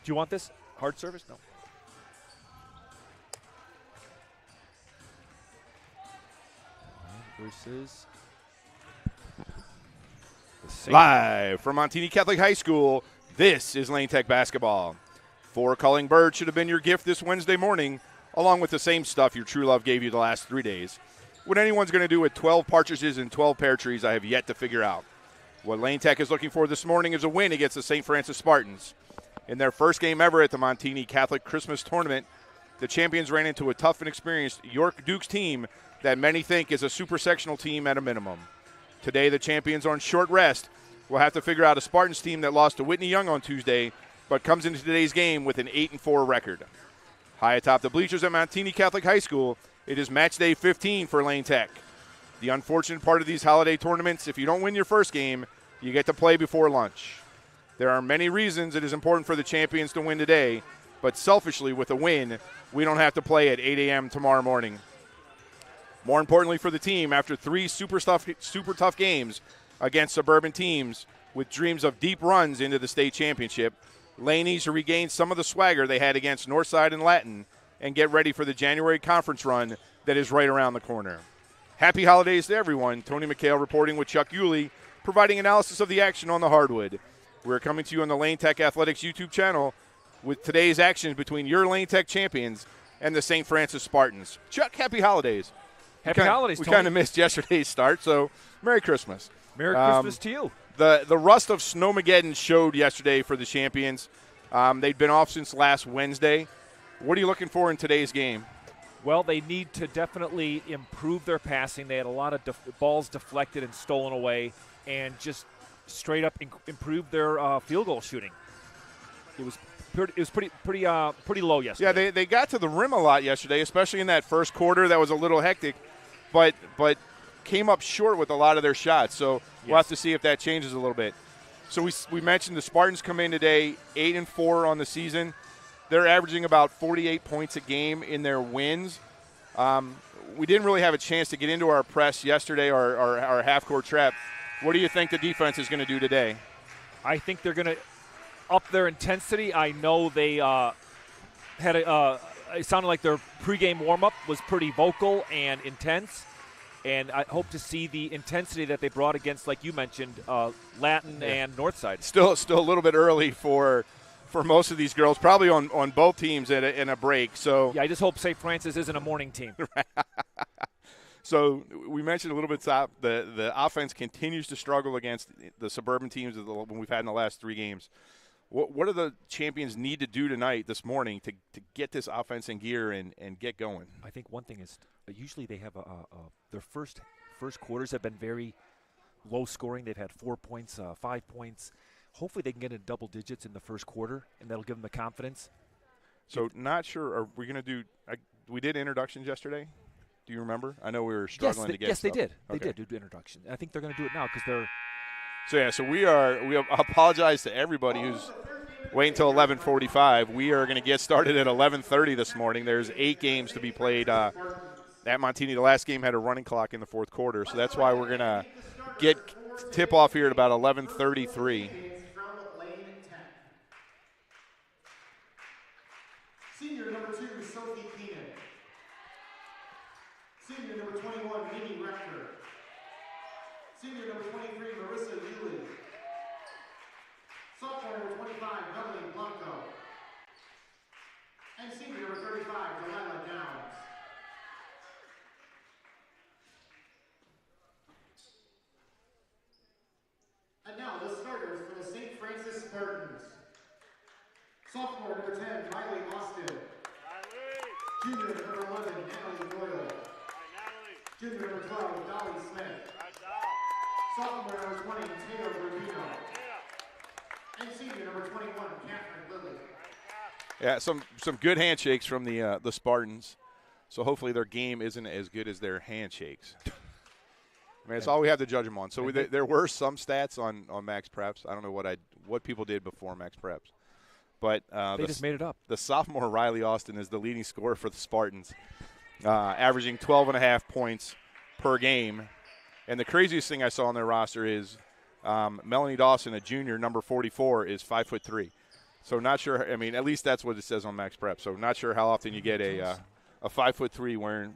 you want this? Hard service? No. Versus live from Montini Catholic High School, this is Lane Tech basketball. 4 Culling Bird should have been your gift this Wednesday morning, along with the same stuff your true love gave you the last 3 days. What anyone's going to do with 12 partridges and 12 pear trees, I have yet to figure out. What Lane Tech is looking for this morning is a win against the St. Francis Spartans. In their first game ever at the Montini Catholic Christmas Tournament, the champions ran into a tough and experienced York Dukes team that many think is a super sectional team at a minimum. Today, the champions are on short rest. We'll have to figure out a Spartans team that lost to Whitney Young on Tuesday, but comes into today's game with an 8-4 record. High atop the bleachers at Montini Catholic High School, it is match day 15 for Lane Tech. The unfortunate part of these holiday tournaments, if you don't win your first game, you get to play before lunch. There are many reasons it is important for the champions to win today, but selfishly, with a win, we don't have to play at 8 a.m. tomorrow morning. More importantly for the team, after 3 super tough games against suburban teams with dreams of deep runs into the state championship, Lane needs to regain some of the swagger they had against Northside and Latin and get ready for the January conference run that is right around the corner. Happy holidays to everyone. Tony McHale reporting with Chuck Yulee, providing analysis of the action on the hardwood. We're coming to you on the Lane Tech Athletics YouTube channel with today's action between your Lane Tech champions and the St. Francis Spartans. Chuck, happy holidays. Happy holidays, We Tony. kind of missed yesterday's start, so Merry Christmas. Merry Christmas to you. The rust of Snowmageddon showed yesterday for the champions. They'd been off since last Wednesday. What are you looking for in today's game? Well, they need to definitely improve their passing. They had a lot of balls deflected and stolen away, and just straight up improve their field goal shooting. It was pretty low yesterday. Yeah, they got to the rim a lot yesterday, especially in that first quarter. That was a little hectic, but came up short with a lot of their shots. So we'll have to see if that changes a little bit. So we mentioned the Spartans come in today 8-4 on the season. They're averaging about 48 points a game in their wins. We didn't really have a chance to get into our press yesterday, our half-court trap. What do you think the defense is going to do today? I think they're going to up their intensity. I know they had it sounded like their pregame warm-up was pretty vocal and intense, and I hope to see the intensity that they brought against, like you mentioned, Latin and Northside. Still a little bit early for most of these girls, probably on both teams in a break. So yeah, I just hope St. Francis isn't a morning team. So we mentioned a little bit top. The offense continues to struggle against the suburban teams when we've had in the last 3 games. What do the champions need to do tonight, this morning, to get this offense in gear and get going? I think one thing is usually they have their first quarters have been very low scoring. They've had 4 points, 5 points. Hopefully they can get in double digits in the first quarter, and that'll give them the confidence. So not sure. Are we going to do we did introductions yesterday? Do you remember? I know we were struggling to get Yes, stuff. they did. Okay. They did do introduction. I think they're going to do it now because they're – So we apologize to everybody who's waiting until 11:45. We are going to get started at 11:30 this morning. There's 8 games to be played at Montini. The last game had a running clock in the fourth quarter, so that's why we're going to get tip-off here at about 11:33. Senior number 2, Sophie Keenan. Senior number 21, Minnie Rector. Senior number 23, Marissa Yulee. Sophomore number 25, Melanie Blanco. And senior number 35, Delilah Downs. And now the starters for the St. Francis Spartans. Sophomore number 10, Riley Austin. Junior number 11, Natalie Doyle. Junior number 12, Dolly Smith. Sophomore number 20, Taylor Rubino. And senior number 21, Catherine Lilly. Yeah, some good handshakes from the Spartans. So hopefully their game isn't as good as their handshakes. I mean, that's all we have to judge them on. So there were some stats on Max Preps. I don't know what people did before Max Preps. But they just made it up. The sophomore Riley Austin is the leading scorer for the Spartans, averaging 12.5 points per game. And the craziest thing I saw on their roster is Melanie Dawson, a junior, number 44, is 5'3". So not sure. I mean, at least that's what it says on Max Prep. So not sure how often you get a 5'3"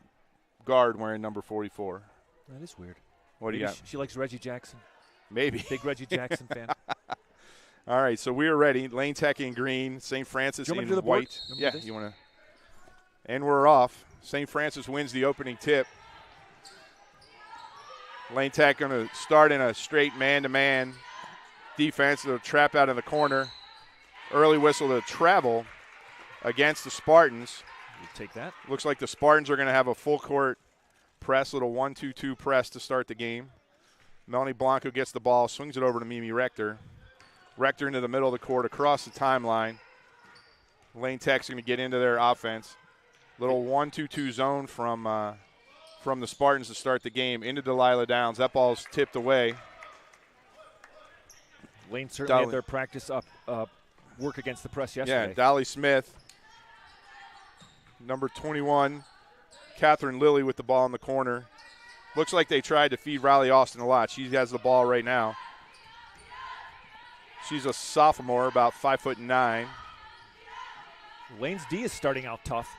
guard wearing number 44. That is weird. What do you Maybe got? She likes Reggie Jackson. Maybe. Big Reggie Jackson fan. All right, so we are ready. Lane Tech in green, St. Francis Do you want in me to do the board? white. You want me to Yeah, do this? you want to. And we're off. St. Francis wins the opening tip. Lane Tech going to start in a straight man-to-man defense. They'll trap out in the corner. Early whistle to travel against the Spartans. You take that. Looks like the Spartans are going to have a full court press, little 1-2-2 press to start the game. Melanie Blanco gets the ball, swings it over to Mimi Rector. Rector into the middle of the court, across the timeline. Lane Tech's going to get into their offense. Little 1-2-2 zone from the Spartans to start the game. Into Delilah Downs. That ball's tipped away. Lane certainly had their practice work against the press yesterday. Yeah, Dolly Smith. Number 21, Catherine Lilly with the ball in the corner. Looks like they tried to feed Riley Austin a lot. She has the ball right now. She's a sophomore, about 5'9". Lane's D is starting out tough.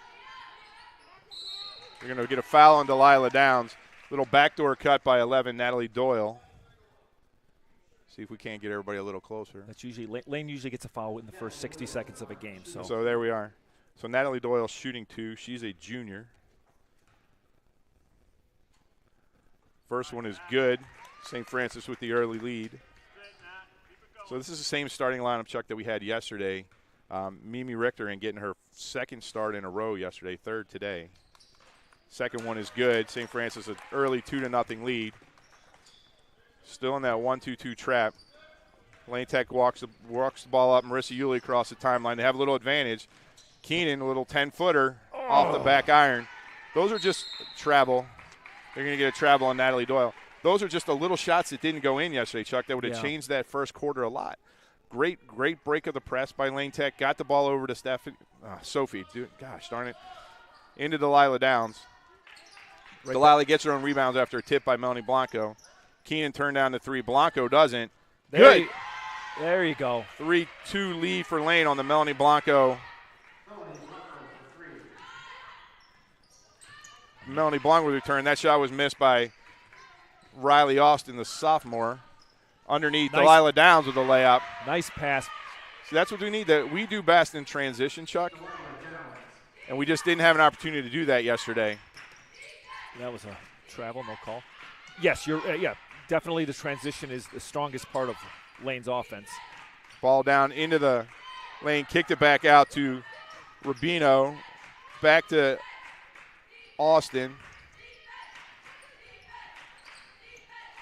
They're going to get a foul on Delilah Downs. Little backdoor cut by 11, Natalie Doyle. See if we can't get everybody a little closer. That's usually Lane usually gets a foul in the first 60 seconds of a game. So there we are. So Natalie Doyle shooting 2. She's a junior. First one is good. St. Francis with the early lead. So this is the same starting lineup, Chuck, that we had yesterday. Mimi Richter and getting her second start in a row yesterday, third today. Second one is good. St. Francis an early 2-0 lead. Still in that 1-2-2 trap. Lane Tech walks the ball up. Marissa Yulee across the timeline. They have a little advantage. Keenan, a little 10-footer off the back iron. Those are just travel. They're going to get a travel on Natalie Doyle. Those are just the little shots that didn't go in yesterday, Chuck, that would have changed that first quarter a lot. Great break of the press by Lane Tech. Got the ball over to Sophie. Gosh darn it. Into Delilah Downs. Delilah gets her own rebounds after a tip by Melanie Blanco. Keenan turned down the 3. Blanco doesn't. Good. There you go. 3-2 lead for Lane on the Melanie Blanco. Melanie Blanco with return. That shot was missed by Riley Austin, the sophomore. Underneath, Delilah Downs with the layup. Nice pass. See, that's what we need. We do best in transition, Chuck. And we just didn't have an opportunity to do that yesterday. That was a travel, no call. Yes, definitely the transition is the strongest part of Lane's offense. Ball down into the lane, kicked it back out to Rubino. Back to Austin.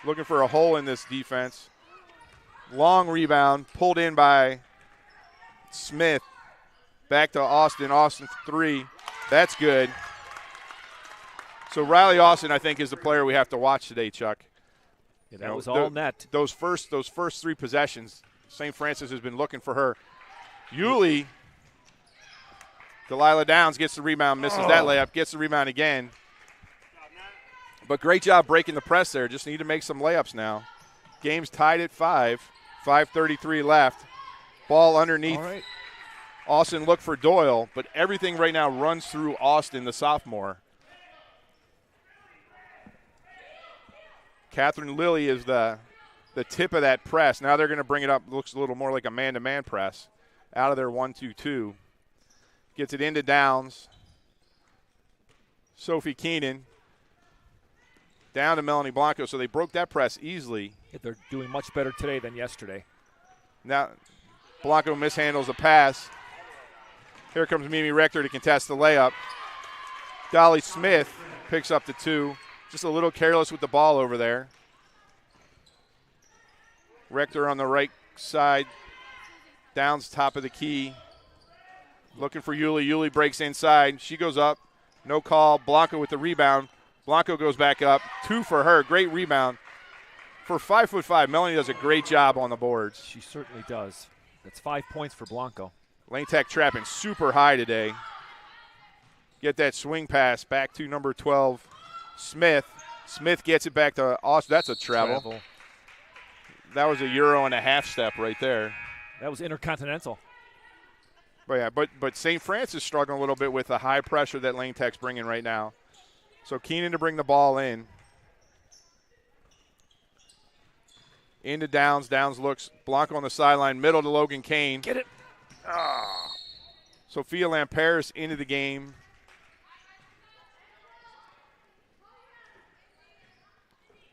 Looking for a hole in this defense. Long rebound, pulled in by Smith. Back to Austin. Austin for 3. That's good. So Riley Austin, I think, is the player we have to watch today, Chuck. Yeah, that was all net. Those first 3 possessions, St. Francis has been looking for her. Yulee, Delilah Downs gets the rebound, misses that layup, gets the rebound again. But great job breaking the press there. Just need to make some layups now. Game's tied at 5. 5:33 left. Ball underneath. All right. Austin looked for Doyle, but everything right now runs through Austin, the sophomore. Catherine Lilly is the tip of that press. Now they're going to bring it up. Looks a little more like a man-to-man press. Out of their 1-2-2. Gets it into Downs. Sophie Keenan. Down to Melanie Blanco. So they broke that press easily. Yeah, they're doing much better today than yesterday. Now Blanco mishandles the pass. Here comes Mimi Rector to contest the layup. Dolly Smith picks up the 2. Just a little careless with the ball over there. Rector on the right side. Downs top of the key. Looking for Yulee. Yulee breaks inside. She goes up. No call. Blanco with the rebound. Blanco goes back up. 2 for her. Great rebound. For 5'5", Melanie does a great job on the boards. She certainly does. That's 5 points for Blanco. Lane Tech trapping super high today. Get that swing pass back to number 12, Smith. Smith gets it back to Austin. That's a travel. That was a Euro and a half step right there. That was intercontinental. But St. Francis struggling a little bit with the high pressure that Lane Tech's bringing right now. So Keenan to bring the ball in. Into Downs. Downs looks. Blanco on the sideline. Middle to Logan Kane. Get it. Sophia Lamperis into the game.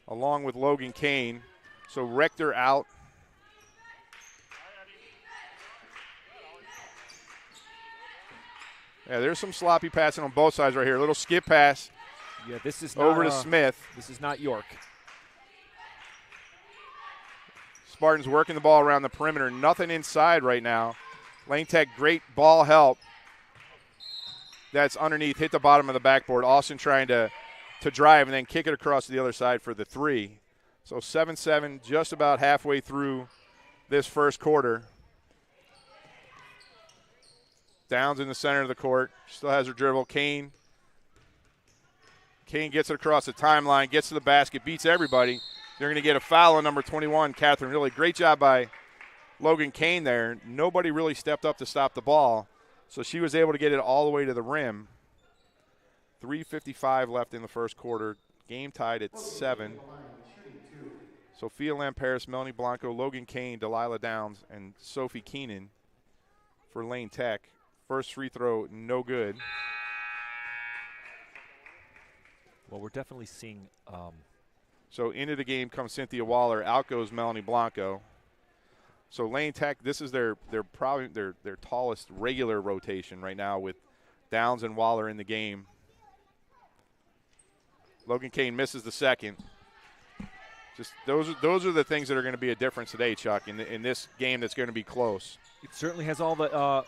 Along with Logan Kane. So Rector out. Yeah, there's some sloppy passing on both sides right here. A little skip pass. Yeah, this is not, over to Smith. This is not York. Spartans working the ball around the perimeter. Nothing inside right now. Lane Tech, great ball help. That's underneath, hit the bottom of the backboard. Austin trying to drive and then kick it across to the other side for the three. So 7-7, just about halfway through this first quarter. Downs in the center of the court. Still has her dribble. Kane gets it across the timeline, gets to the basket, beats everybody. They're going to get a foul on number 21, Catherine. Really great job by Logan Kane there. Nobody really stepped up to stop the ball, so she was able to get it all the way to the rim. 3:55 left in the first quarter. Game tied at 7. Sophia Lamperis, Melanie Blanco, Logan Kane, Delilah Downs, and Sophie Keenan for Lane Tech. First free throw, no good. Well, we're definitely seeing. So into the game comes Cynthia Waller. Out goes Melanie Blanco. So Lane Tech, this is their probably their tallest regular rotation right now with Downs and Waller in the game. Logan Kane misses the second. Just those are the things that are going to be a difference today, Chuck, in this game that's going to be close. It certainly has all the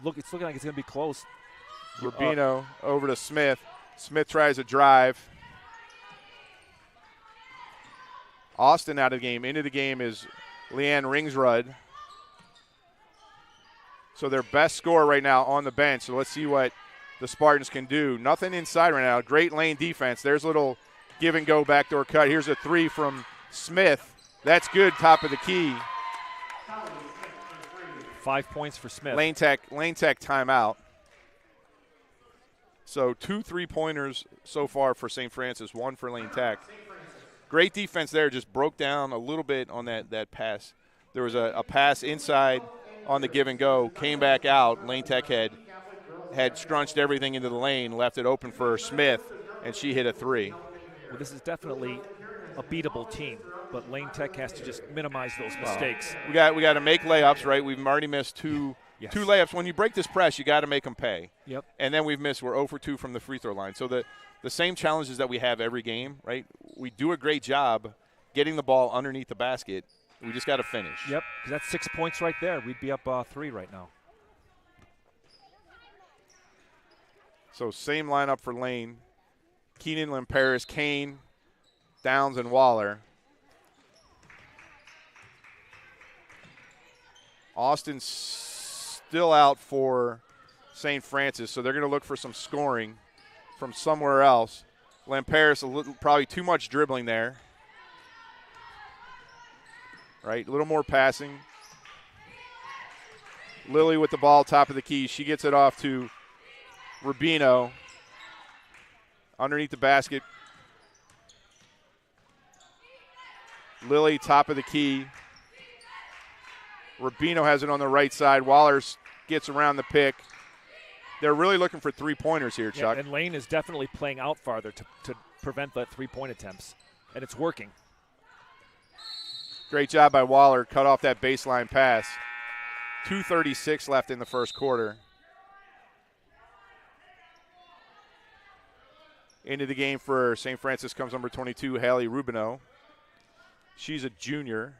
look. It's looking like it's going to be close. Rubino over to Smith. Smith tries a drive. Austin out of the game. Into the game is Leanne Ringsrud. So their best scorer right now on the bench. So let's see what the Spartans can do. Nothing inside right now. Great lane defense. There's a little give and go backdoor cut. Here's a three from Smith. That's good, top of the key. 5 points for Smith. Lane Tech timeout. So 2 3-pointers so far for St. Francis, 1 for Lane Tech. Great defense there, just broke down a little bit on that pass. There was a pass inside on the give and go, came back out. Lane Tech had scrunched everything into the lane, left it open for Smith, and she hit a three. Well, this is definitely a beatable team, but Lane Tech has to just minimize those mistakes. We got to make layups, right? We've already missed two layups. When you break this press, you got to make them pay. Yep. And then we're 0 for 2 from the free throw line. So the same challenges that we have every game, right? We do a great job getting the ball underneath the basket. We just got to finish. Yep, because that's 6 points right there. We'd be up 3 right now. So same lineup for Lane. Keenan, Lamperis, Kane, Downs, and Waller. Austin's still out for St. Francis, so they're going to look for some scoring from somewhere else. Lamperis, probably too much dribbling there. Right, a little more passing. Lily with the ball, top of the key. She gets it off to Rubino. Underneath the basket. Lily, top of the key. Rubino has it on the right side. Wallers gets around the pick. They're really looking for 3-pointers here, Chuck. Yeah, and Lane is definitely playing out farther to prevent that 3-point attempts, and it's working. Great job by Waller. Cut off that baseline pass. 2:36 left in the first quarter. Into the game for St. Francis comes number 22, Haley Rubino. She's a junior.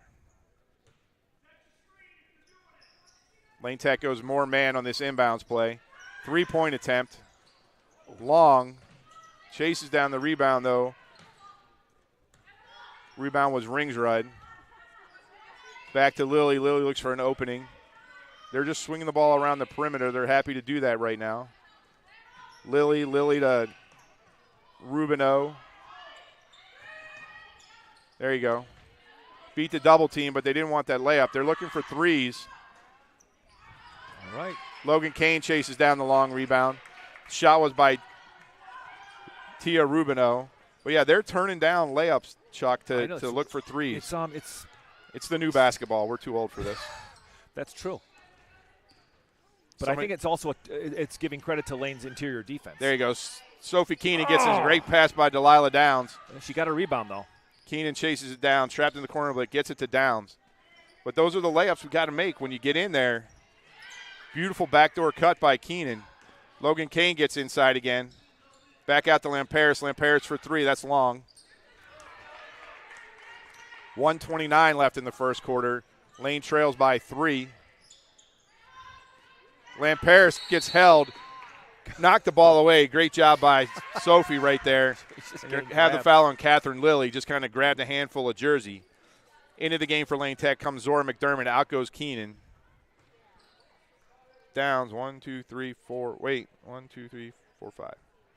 Lane Tech goes more man on this inbounds play. 3-point attempt. Long. Chases down the rebound, though. Rebound was Ringsrud. Back to Lily. Lily looks for an opening. They're just swinging the ball around the perimeter. They're happy to do that right now. Lily to Rubino. There you go. Beat the double team, but they didn't want that layup. They're looking for threes. All right. Logan Kane chases down the long rebound. Shot was by Tia Rubino. But, yeah, they're turning down layups, Chuck, to look for threes. It's the new basketball. We're too old for this. That's true. But I think it's also it's giving credit to Lane's interior defense. There you go. Sophie Keenan gets this great pass by Delilah Downs. She got a rebound, though. Keenan chases it down, trapped in the corner, but gets it to Downs. But those are the layups we got to make when you get in there. Beautiful backdoor cut by Keenan. Logan Kane gets inside again. Back out to Lamperis. Lamperis for three. That's long. 1:29 left in the first quarter. Lane trails by 3. Lamperis gets held. Knocked the ball away. Great job by Sophie right there. Have the foul on Catherine Lilly. Just kind of grabbed a handful of jersey. Into the game for Lane Tech comes Zora McDermott. Out goes Keenan. Downs. 1, 2, 3, 4. Wait. 1, 2, 3, 4, 5.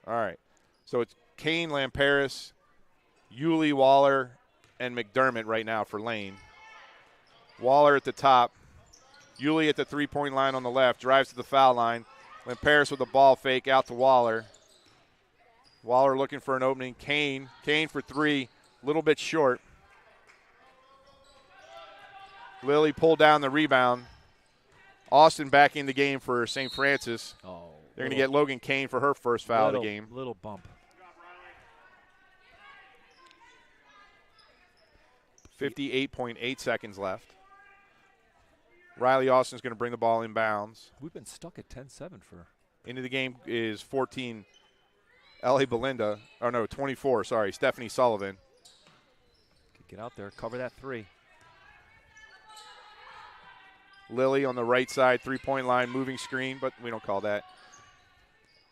All right. So it's Kane, Lamperis, Yulee, Waller, and McDermott right now for Lane. Waller at the top. Yulee at the three-point line on the left. Drives to the foul line. Lamperis with a ball fake out to Waller. Waller looking for an opening. Kane for three. A little bit short. Lilly pulled down the rebound. Austin back in the game for St. Francis. They're going to get Logan Kane for her first foul of the game. Little bump. 58.8 seconds left. Riley Austin's going to bring the ball inbounds. We've been stuck at 10-7 for. Into the game is 14. Ellie Belinda. Oh, no, 24. Sorry, Stephanie Sullivan. Get out there, cover that 3. Lilly on the right side, three-point line, moving screen, but we don't call that.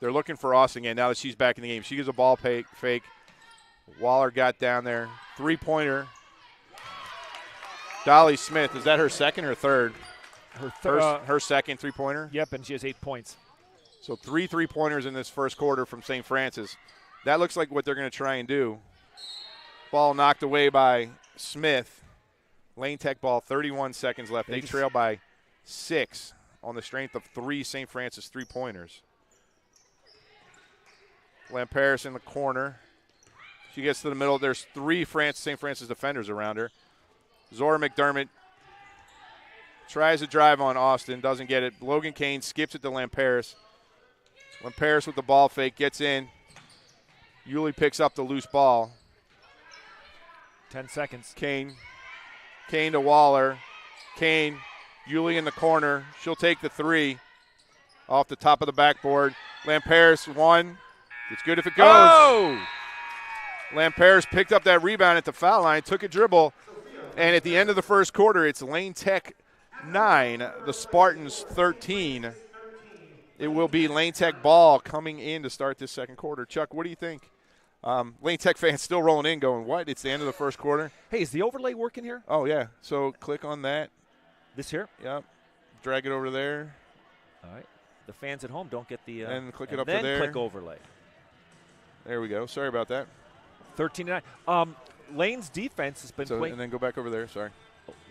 They're looking for Austin again now that she's back in the game. She gives a ball fake. Waller got down there. Three-pointer. Dolly Smith, is that her second or third? Her second three-pointer? Yep, and she has 8 points. So 3 three-pointers in this first quarter from St. Francis. That looks like what they're going to try and do. Ball knocked away by Smith. Lane Tech ball, 31 seconds left. They trail by 6 on the strength of 3 St. Francis three-pointers. Lamperis in the corner. She gets to the middle. There's 3 St. Francis defenders around her. Zora McDermott tries to drive on Austin, doesn't get it. Logan Kane skips it to Lamperis. Lamperis with the ball fake, gets in. Yulee picks up the loose ball. 10 seconds. Kane to Waller. Kane, Yulee in the corner. She'll take the 3 off the top of the backboard. Lamperis, 1. It's good if it goes. Oh! Lamperis picked up that rebound at the foul line, took a dribble. And at the end of the first quarter, it's Lane Tech 9, the Spartans 13. It will be Lane Tech ball coming in to start this second quarter. Chuck, what do you think? Lane Tech fans still rolling in going, what? It's the end of the first quarter? Hey, is the overlay working here? Oh, yeah. So click on that. This here? Yep. Drag it over there. All right. The fans at home don't get the and click it up to there. Then click overlay. There we go. Sorry about that. 13-9. Lane's defense has been playing. And then go back over there. Sorry.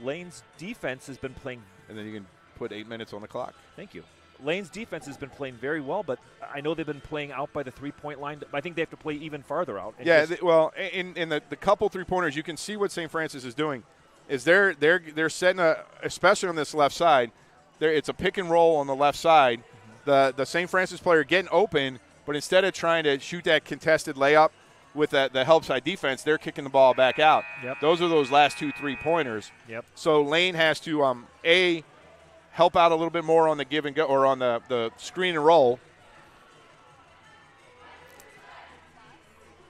Lane's defense has been playing. And then you can put 8 minutes on the clock. Thank you. Lane's defense has been playing very well, but I know they've been playing out by the three-point line. I think they have to play even farther out. Yeah, in the couple three-pointers, you can see what St. Francis is doing. Is they're setting especially on this left side. It's a pick and roll on the left side. The St. Francis player getting open, but instead of trying to shoot that contested layup with the help side defense, they're kicking the ball back out. Yep. Those are those last 2 3-pointers. Yep. So Lane has to help out a little bit more on the give and go or on the screen and roll.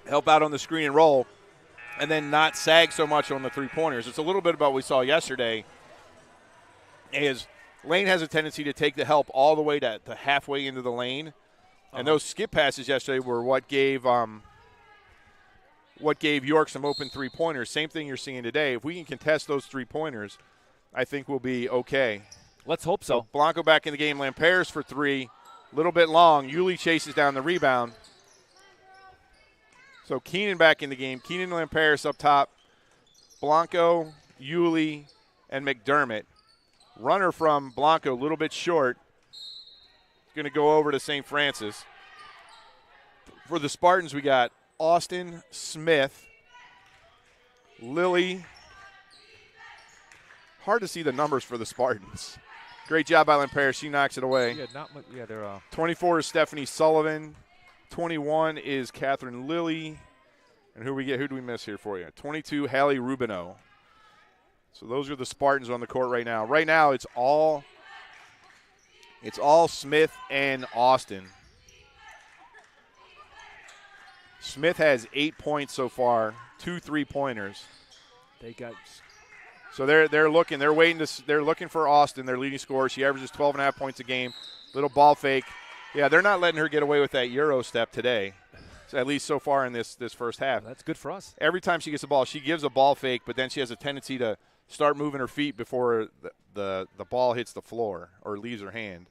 Help out on the screen and roll, and then not sag so much on the three-pointers. It's a little bit about what we saw yesterday. Is Lane has a tendency to take the help all the way to halfway into the lane, and those skip passes yesterday were what gave York some open three-pointers. Same thing you're seeing today. If we can contest those three-pointers, I think we'll be okay. Let's hope so. Blanco back in the game. Lamperis for 3. A little bit long. Yulee chases down the rebound. So Keenan back in the game. Keenan and Lamperis up top. Blanco, Yulee, and McDermott. Runner from Blanco, a little bit short. going to go over to St. Francis. For the Spartans, we got Austin, Smith, Lily. Hard to see the numbers for the Spartans. Great job by Lampere. She knocks it away. Yeah, not much. Yeah, they're 24 is Stephanie Sullivan. 21 is Catherine Lilly. And who do we miss here for you? 22, Hallie Rubino. So those are the Spartans on the court right now. Right now it's all Smith and Austin. Smith has 8 points so far, 2 3-pointers. they got. So they're looking for Austin, their leading scorer. She averages 12.5 points a game. Little ball fake. Yeah, they're not letting her get away with that Euro step today, at least so far in this first half. That's good for us. Every time she gets the ball, she gives a ball fake, but then she has a tendency to start moving her feet before the ball hits the floor or leaves her hand.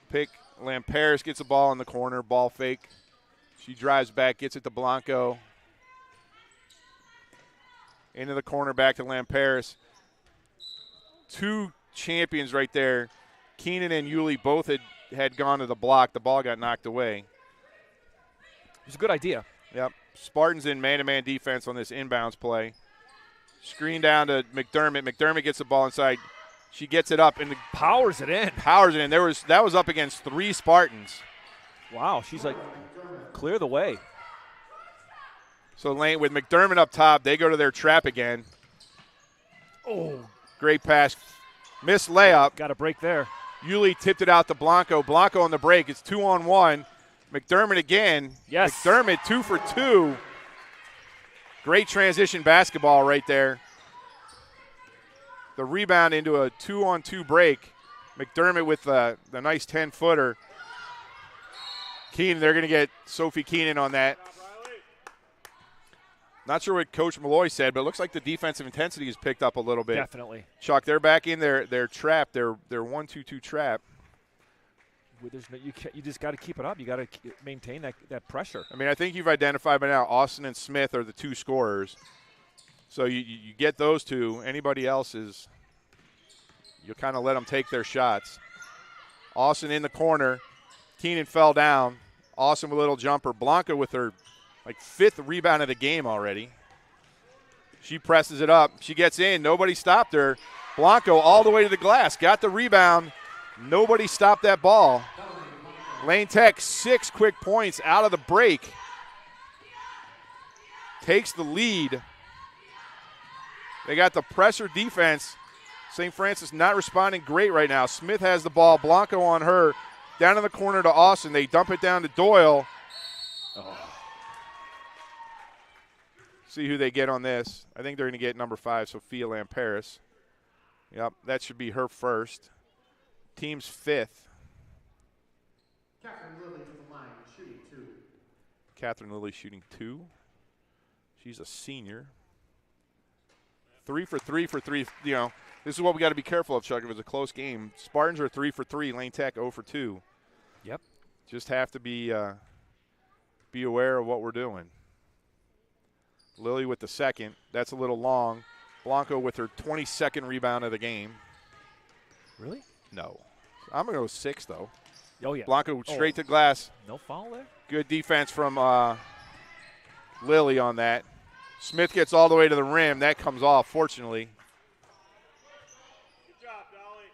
Pick Lamperis gets the ball in the corner, ball fake. She drives back, gets it to Blanco. Into the corner, back to Lamperis. Two champions right there. Keenan and Yuli both had gone to the block. The ball got knocked away. It was a good idea. Yep. Spartans in man-to-man defense on this inbounds play. Screen down to McDermott. McDermott gets the ball inside. She gets it up and Powers it in. powers it in. That was up against 3 Spartans. Wow, she's like, clear the way. So Lane with McDermott up top, they go to their trap again. Oh, Great pass. Missed layup. got a break there. Yuli tipped it out to Blanco. Blanco on the break. It's 2-on-1. McDermott again. Yes. McDermott 2 for 2. Great transition basketball right there. The rebound into a 2-on-2 break. McDermott with the nice 10-footer. Keenan, they're going to get Sophie Keenan on that. Not sure what Coach Malloy said, but it looks like the defensive intensity has picked up a little bit. Definitely. Chuck, they're back in their trap, their 1-2-2 trap. There's no, you just got to keep it up. You got to maintain that pressure. I mean, I think you've identified by now Austin and Smith are the 2 scorers. So you get those 2. Anybody else is – you'll kind of let them take their shots. Austin in the corner. Keenan fell down. Austin with a little jumper. Blanca with her, 5th rebound of the game already. She presses it up. She gets in. Nobody stopped her. Blanco all the way to the glass. Got the rebound. Nobody stopped that ball. Lane Tech 6 quick points out of the break. Takes the lead. They got the pressure defense. St. Francis not responding great right now. Smith has the ball. Blanco on her. Down in the corner to Austin. They dump it down to Doyle. Oh. See who they get on this. I think they're going to get number 5, Sophia Lamperis. Yep, that should be her first. Team's 5th. Catherine Lilly to the line, shooting 2. Catherine Lilly shooting 2. She's a senior. 3 for 3 for 3. You know, this is what we got to be careful of, Chuck. If it's a close game, Spartans are 3 for 3. Lane Tech 0 for 2. Yep. Just have to be aware of what we're doing. Lilly with the second. That's a little long. Blanco with her 22nd rebound of the game. Really? No. I'm going to go 6, though. Oh, yeah. Blanco straight to glass. No foul there? Good defense from Lilly on that. Smith gets all the way to the rim. That comes off, fortunately. Good job, Dolly.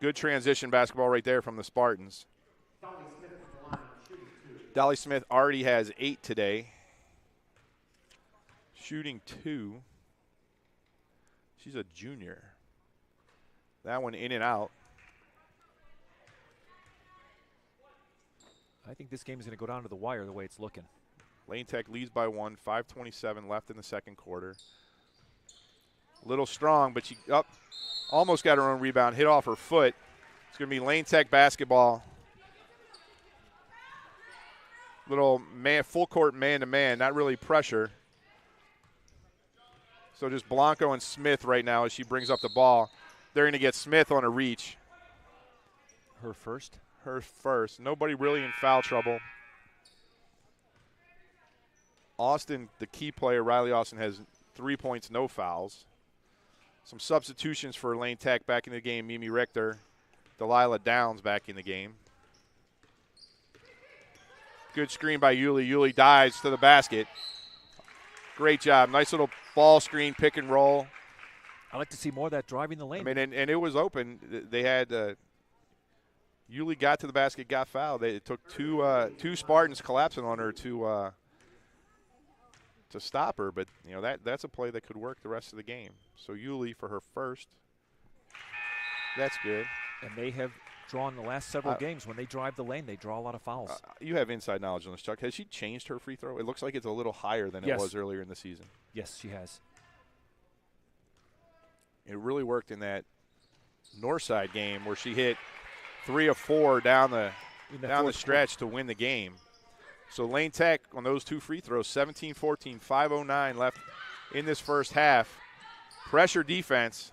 Good transition basketball right there from the Spartans. Dolly Smith to the line, shooting 2. Dolly Smith already has 8 today. Shooting 2. She's a junior. That one in and out. I think this game is going to go down to the wire the way it's looking. Lane Tech leads by 1, 5:27 left in the second quarter. A little strong, but she almost got her own rebound, hit off her foot. It's going to be Lane Tech basketball. Little full court man-to-man, not really pressure. So just Blanco and Smith right now as she brings up the ball. They're going to get Smith on a reach. Her first? Her first. Nobody really in foul trouble. Austin, the key player, Riley Austin, has 3 points, no fouls. Some substitutions for Lane Tech back in the game. Mimi Richter, Delilah Downs back in the game. Good screen by Yulee. Yulee dives to the basket. Great job. Nice little ball screen, pick and roll. I like to see more of that driving the lane. I mean, and it was open. They had Yulee got to the basket, got fouled. It took two Spartans collapsing on her to stop her. But you know that's a play that could work the rest of the game. So Yulee for her first. That's good. And they have drawn the last several games. When they drive the lane, they draw a lot of fouls. You have inside knowledge on this, Chuck. Has she changed her free throw? It looks like it's a little higher than it was earlier in the season. Yes, she has. It really worked in that Northside game where she hit 3 of 4 down the stretch to win the game. So Lane Tech on those 2 free throws, 17-14, 5:09 left in this first half. Pressure defense.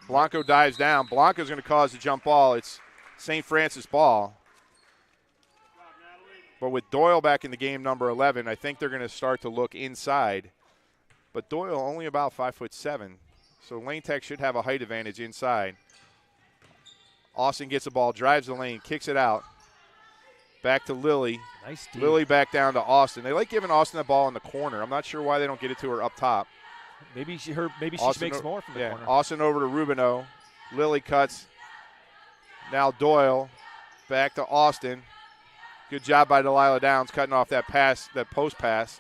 Blanco dives down. Blanco's going to cause the jump ball. It's St. Francis ball. But with Doyle back in the game, number 11, I think they're going to start to look inside. But Doyle only about 5'7", so Lane Tech should have a height advantage inside. Austin gets the ball, drives the lane, kicks it out. Back to Lily. Nice deep. Lily back down to Austin. They like giving Austin the ball in the corner. I'm not sure why they don't get it to her up top. Maybe she makes more from the corner. Austin over to Rubino. Lily cuts. Now Doyle back to Austin. Good job by Delilah Downs cutting off that pass, that post pass.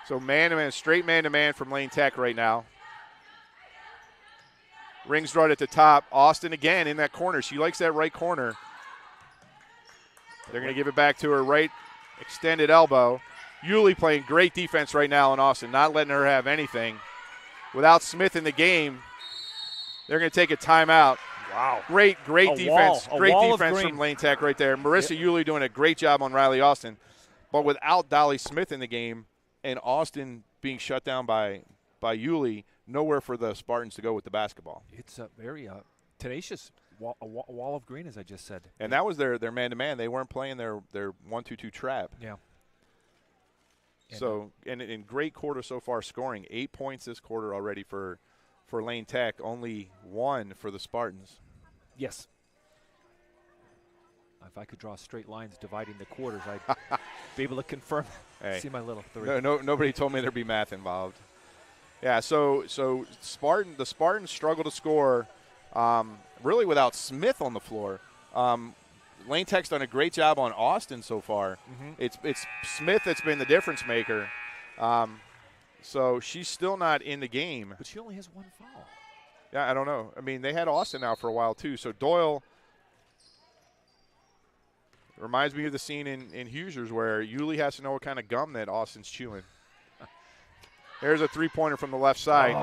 So man-to-man, straight man-to-man from Lane Tech right now. Rings right at the top. Austin again in that corner. She likes that right corner. They're going to give it back to her right extended elbow. Yulee playing great defense right now in Austin, not letting her have anything. Without Smith in the game, they're going to take a timeout. Wow. Great defense. Great defense from from Lane Tech right there. Marissa Yulee doing a great job on Riley Austin. But without Dolly Smith in the game and Austin being shut down by Yulee, nowhere for the Spartans to go with the basketball. It's a very tenacious wall of green, as I just said. And that was their man-to-man. They weren't playing their 1-2-2 trap. Yeah. So, and in great quarter so far scoring. 8 points this quarter already for Lane Tech. Only 1 for the Spartans. Yes. If I could draw straight lines dividing the quarters, I'd be able to confirm. Hey. See my little 3. Nobody told me there'd be math involved. Yeah, so the Spartans struggle to score really without Smith on the floor. Lane Tech's done a great job on Austin so far. Mm-hmm. It's Smith that's been the difference maker. So she's still not in the game. But she only has 1 foul. Yeah, I don't know. I mean, they had Austin out for a while too. So Doyle reminds me of the scene in Hoosiers where Yulee has to know what kind of gum that Austin's chewing. There's a three-pointer from the left side.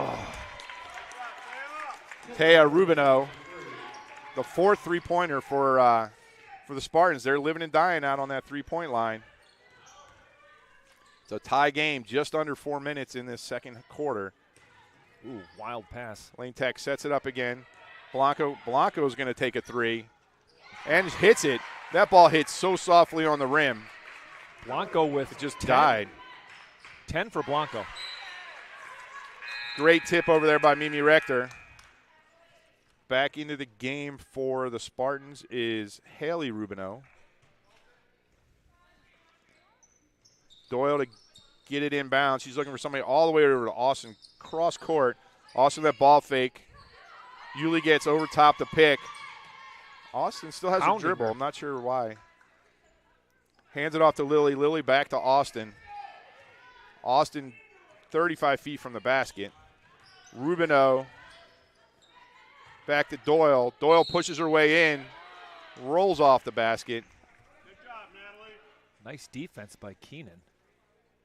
Taya Rubino, the 4th three-pointer for the Spartans. They're living and dying out on that three-point line. It's a tie game, just under 4 minutes in this second quarter. Ooh, wild pass. Lane Tech sets it up again. Blanco's going to take a 3 and hits it. That ball hits so softly on the rim. Blanco with it just 10. died. 10 for Blanco. Great tip over there by Mimi Rector. Back into the game for the Spartans is Haley Rubino. Doyle to get it inbound. She's looking for somebody all the way over to Austin. Cross court. Austin that ball fake. Yulee gets over top the pick. Austin still has a dribble. I'm not sure why. Hands it off to Lily. Lily back to Austin. Austin 35 feet from the basket. Rubino back to Doyle. Doyle pushes her way in. Rolls off the basket. Good job, Natalie. Nice defense by Keenan,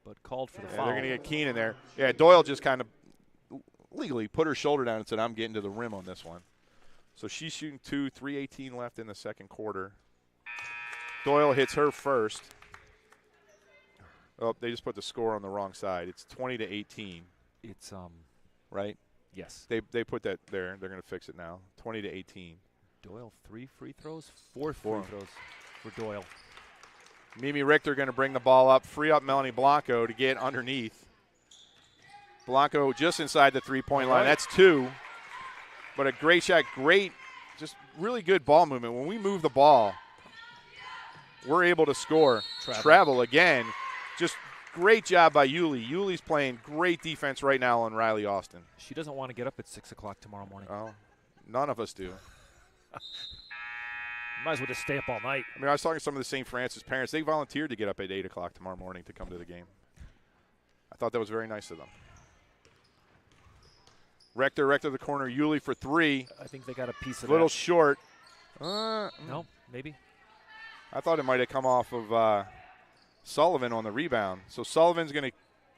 but called for the Yeah, foul. they're going to get Keenan there. Yeah, Doyle just kind of legally put her shoulder down and said, I'm getting to the rim on this one. So she's shooting 2, 3:18 left in the second quarter. Doyle hits her first. Oh, they just put the score on the wrong side. It's 20-18. It's right? Yes. They put that there. They're going to fix it now. 20-18. Doyle 3 free throws, 4 free throws for Doyle. Mimi Richter going to bring the ball up, free up Melanie Blanco to get underneath. Blanco just inside the three-point line. That's 2. But a great shot, great, just really good ball movement. When we move the ball, we're able to score. Travel again. Just great job by Yuli. Yuli's playing great defense right now on Riley Austin. She doesn't want to get up at 6 o'clock tomorrow morning. Oh, none of us do. Might as well just stay up all night. I mean, I was talking to some of the St. Francis parents. They volunteered to get up at 8 o'clock tomorrow morning to come to the game. I thought that was very nice of them. Rector to the corner. Yuli for 3. I think they got a piece of A little that. short. No, maybe. I thought it might have come off of Sullivan on the rebound. So Sullivan's going to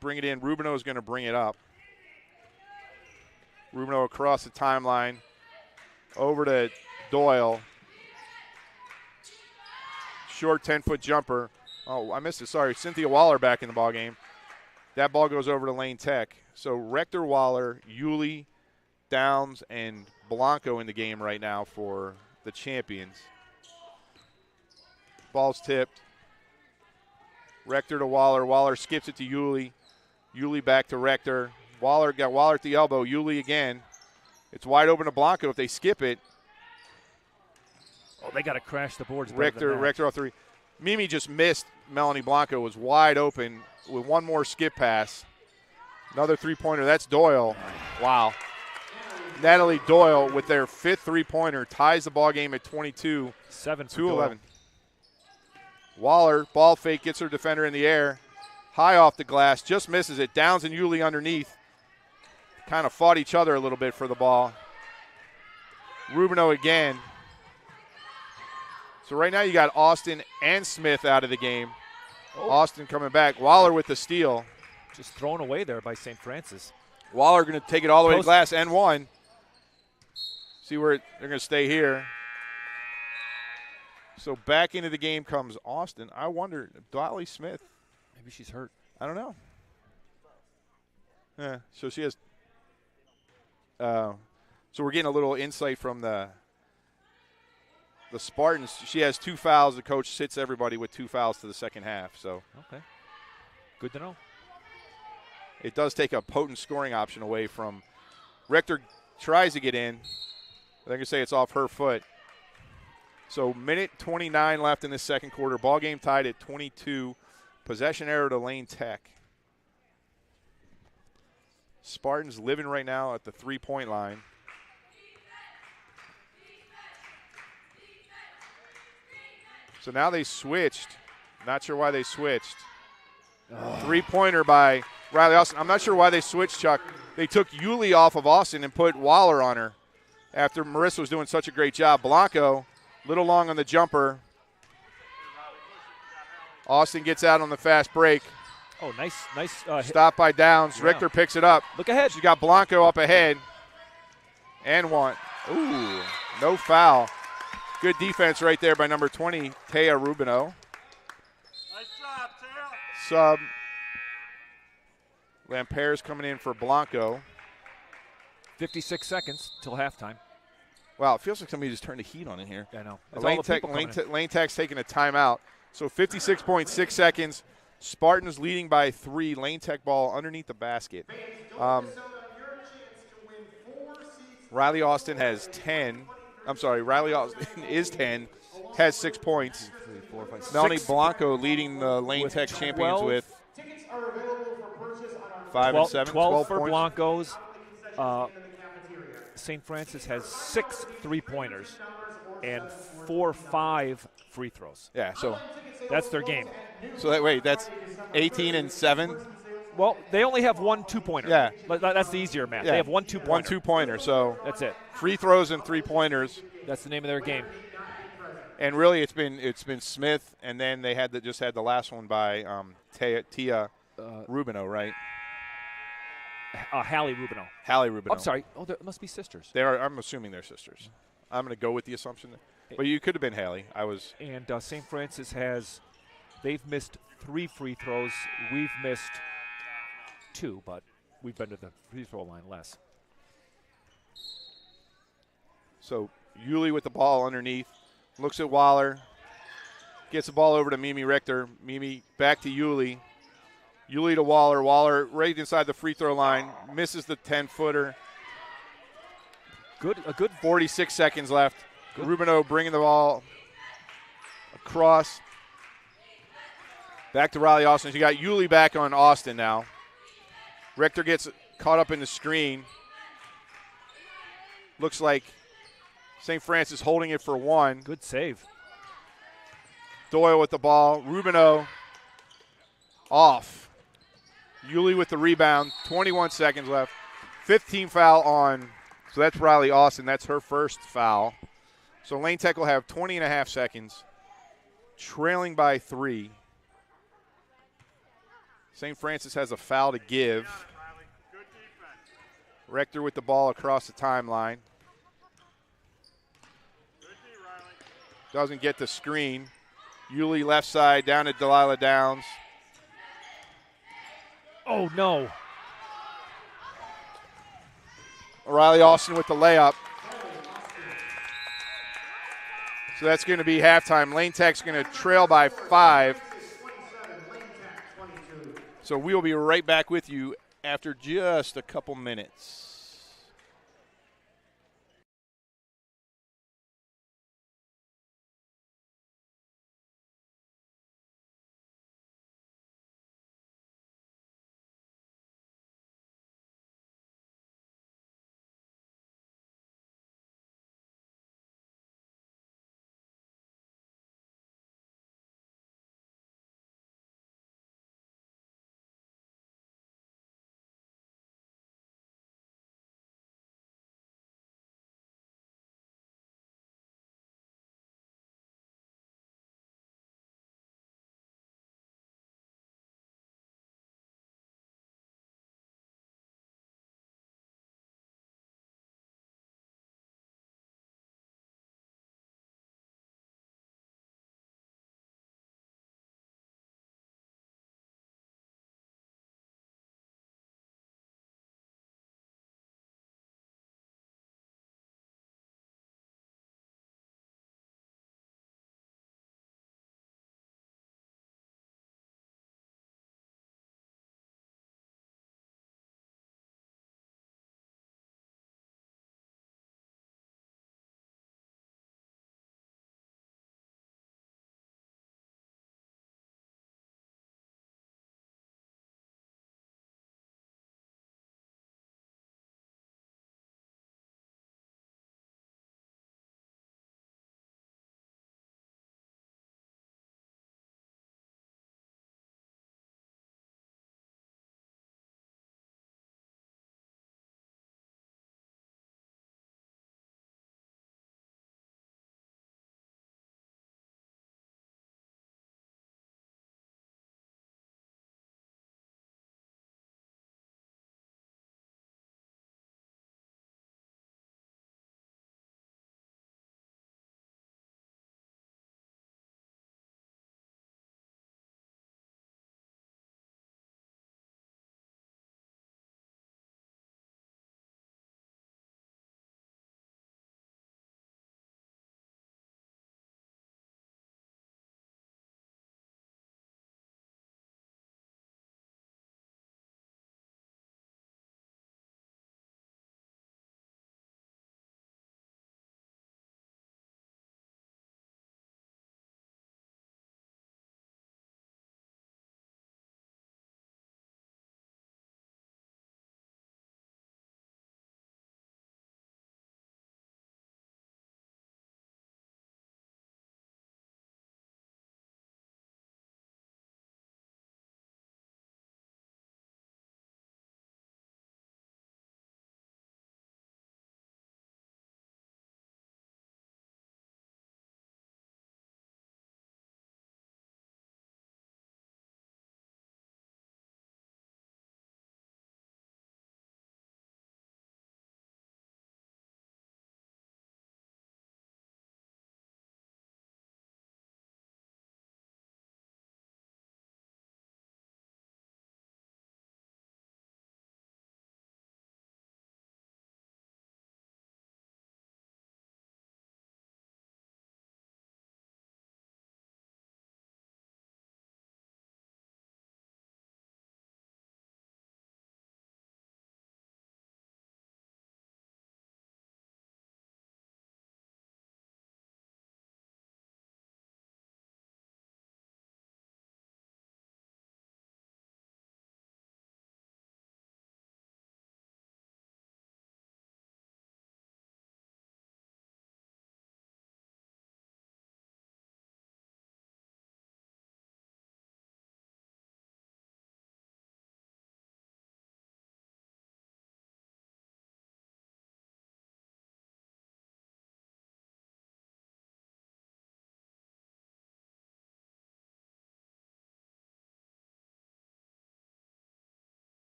bring it in. Rubino is going to bring it up. Rubino across the timeline. Over to Doyle. Short 10-foot jumper. Oh, I missed it. Sorry. Cynthia Waller back in the ballgame. That ball goes over to Lane Tech. So Rector, Waller, Yuli, Downs, and Blanco in the game right now for the champions. Ball's tipped. Rector to Waller. Waller skips it to Yuli. Yuli back to Rector. Waller got Waller at the elbow. Yuli again. It's wide open to Blanco if they skip it. Oh, they got to crash the boards. Rector off 3. Mimi just missed. Melanie Blanco was wide open with one more skip pass. Another three-pointer. That's Doyle. Wow. Natalie Doyle with their 5th three-pointer ties the ball game at 22. 7-2-11. Waller, ball fake, gets her defender in the air. High off the glass, just misses it. Downs and Yuli underneath. Kind of fought each other a little bit for the ball. Rubino again. So right now you got Austin and Smith out of the game. Oh. Austin coming back. Waller with the steal. Just thrown away there by St. Francis. Waller going to take it all the way to Post- glass and 1. See where they're going to stay here. So back into the game comes Austin. I wonder, Dolly Smith. Maybe she's hurt. I don't know. Yeah, so she has. So we're getting a little insight from the Spartans. She has 2 fouls. The coach sits everybody with 2 fouls to the second half. So Okay. Good to know. it does take a potent scoring option away from. Rector tries to get in. They're going to say it's off her foot. So minute 29 left in the second quarter. Ball game tied at 22. Possession error to Lane Tech. Spartans living right now at the 3-point line. So now they switched. Not sure why they switched. 3-pointer by Riley Austin. I'm not sure why they switched, Chuck. They took Yuli off of Austin and put Waller on her after Marissa was doing such a great job. Blanco, little long on the jumper. Austin gets out on the fast break. Oh, nice hit. Stop by Downs. Yeah. Richter picks it up. Look ahead. She got Blanco up ahead. And 1. Ooh, no foul. Good defense right there by number 20, Taya Rubino. Nice job, Taya. Sub. Lampere's coming in for Blanco. 56 seconds till halftime. Wow, it feels like somebody just turned the heat on in here. I know. It's all the people coming in. Lane Tech's taking a timeout. So 56.6 seconds. Spartans leading by 3. Lane Tech ball underneath the basket. Riley Austin has 10. I'm sorry, Riley Austin is 10. Has 6 points. 3, 4, 5, Melanie 6. Blanco leading the Lane With Tech champions 12. with Tickets are available for purchase on our 5 and 7. 12 for points. Blancos. in the cafeteria. St. Francis has 6 3-pointers and 4 5 free throws. Yeah, so That's their game. that's 18 and 7. Well, they only have 1 2-pointer. Yeah. That's the easier math. Yeah. They have 1 2-pointer. 1 2-pointer. So That's it. free throws and 3-pointers. That's the name of their game. And really, it's been Smith, and then they just had the last one by Tia Rubino, right? Hallie Rubino. Hallie Rubino. I'm sorry. Oh, there must be sisters. I'm assuming they're sisters. I'm going to go with the assumption, but you could have been Hallie. And St. Francis they've missed 3 free throws. We've missed 2, but we've been to the free throw line less. So Yuli with the ball underneath, looks at Waller, Gets the ball over to Mimi Richter. Mimi back to Yuli. Yuli to Waller. Waller right inside the free throw line. Misses the 10-footer. A good 46 seconds left. Rubino bringing the ball across. Back to Riley Austin. You got Yuli back on Austin now. Richter gets caught up in the screen. Looks like St. Francis holding it for one. good save. Doyle with the ball. Rubino off. Yuli with the rebound. 21 seconds left. 15 foul on. So that's Riley Austin. That's her first foul. So Lane Tech will have 20 and a half seconds. Trailing by 3. St. Francis has a foul to give. Good defense. Rector with the ball across the timeline. Good D, Riley. Doesn't get the screen. Yuli left side down to Delilah Downs. Oh, no. Riley Austin with the layup. So that's going to be halftime. Lane Tech's going to trail by 5. So we will be right back with you after just a couple minutes.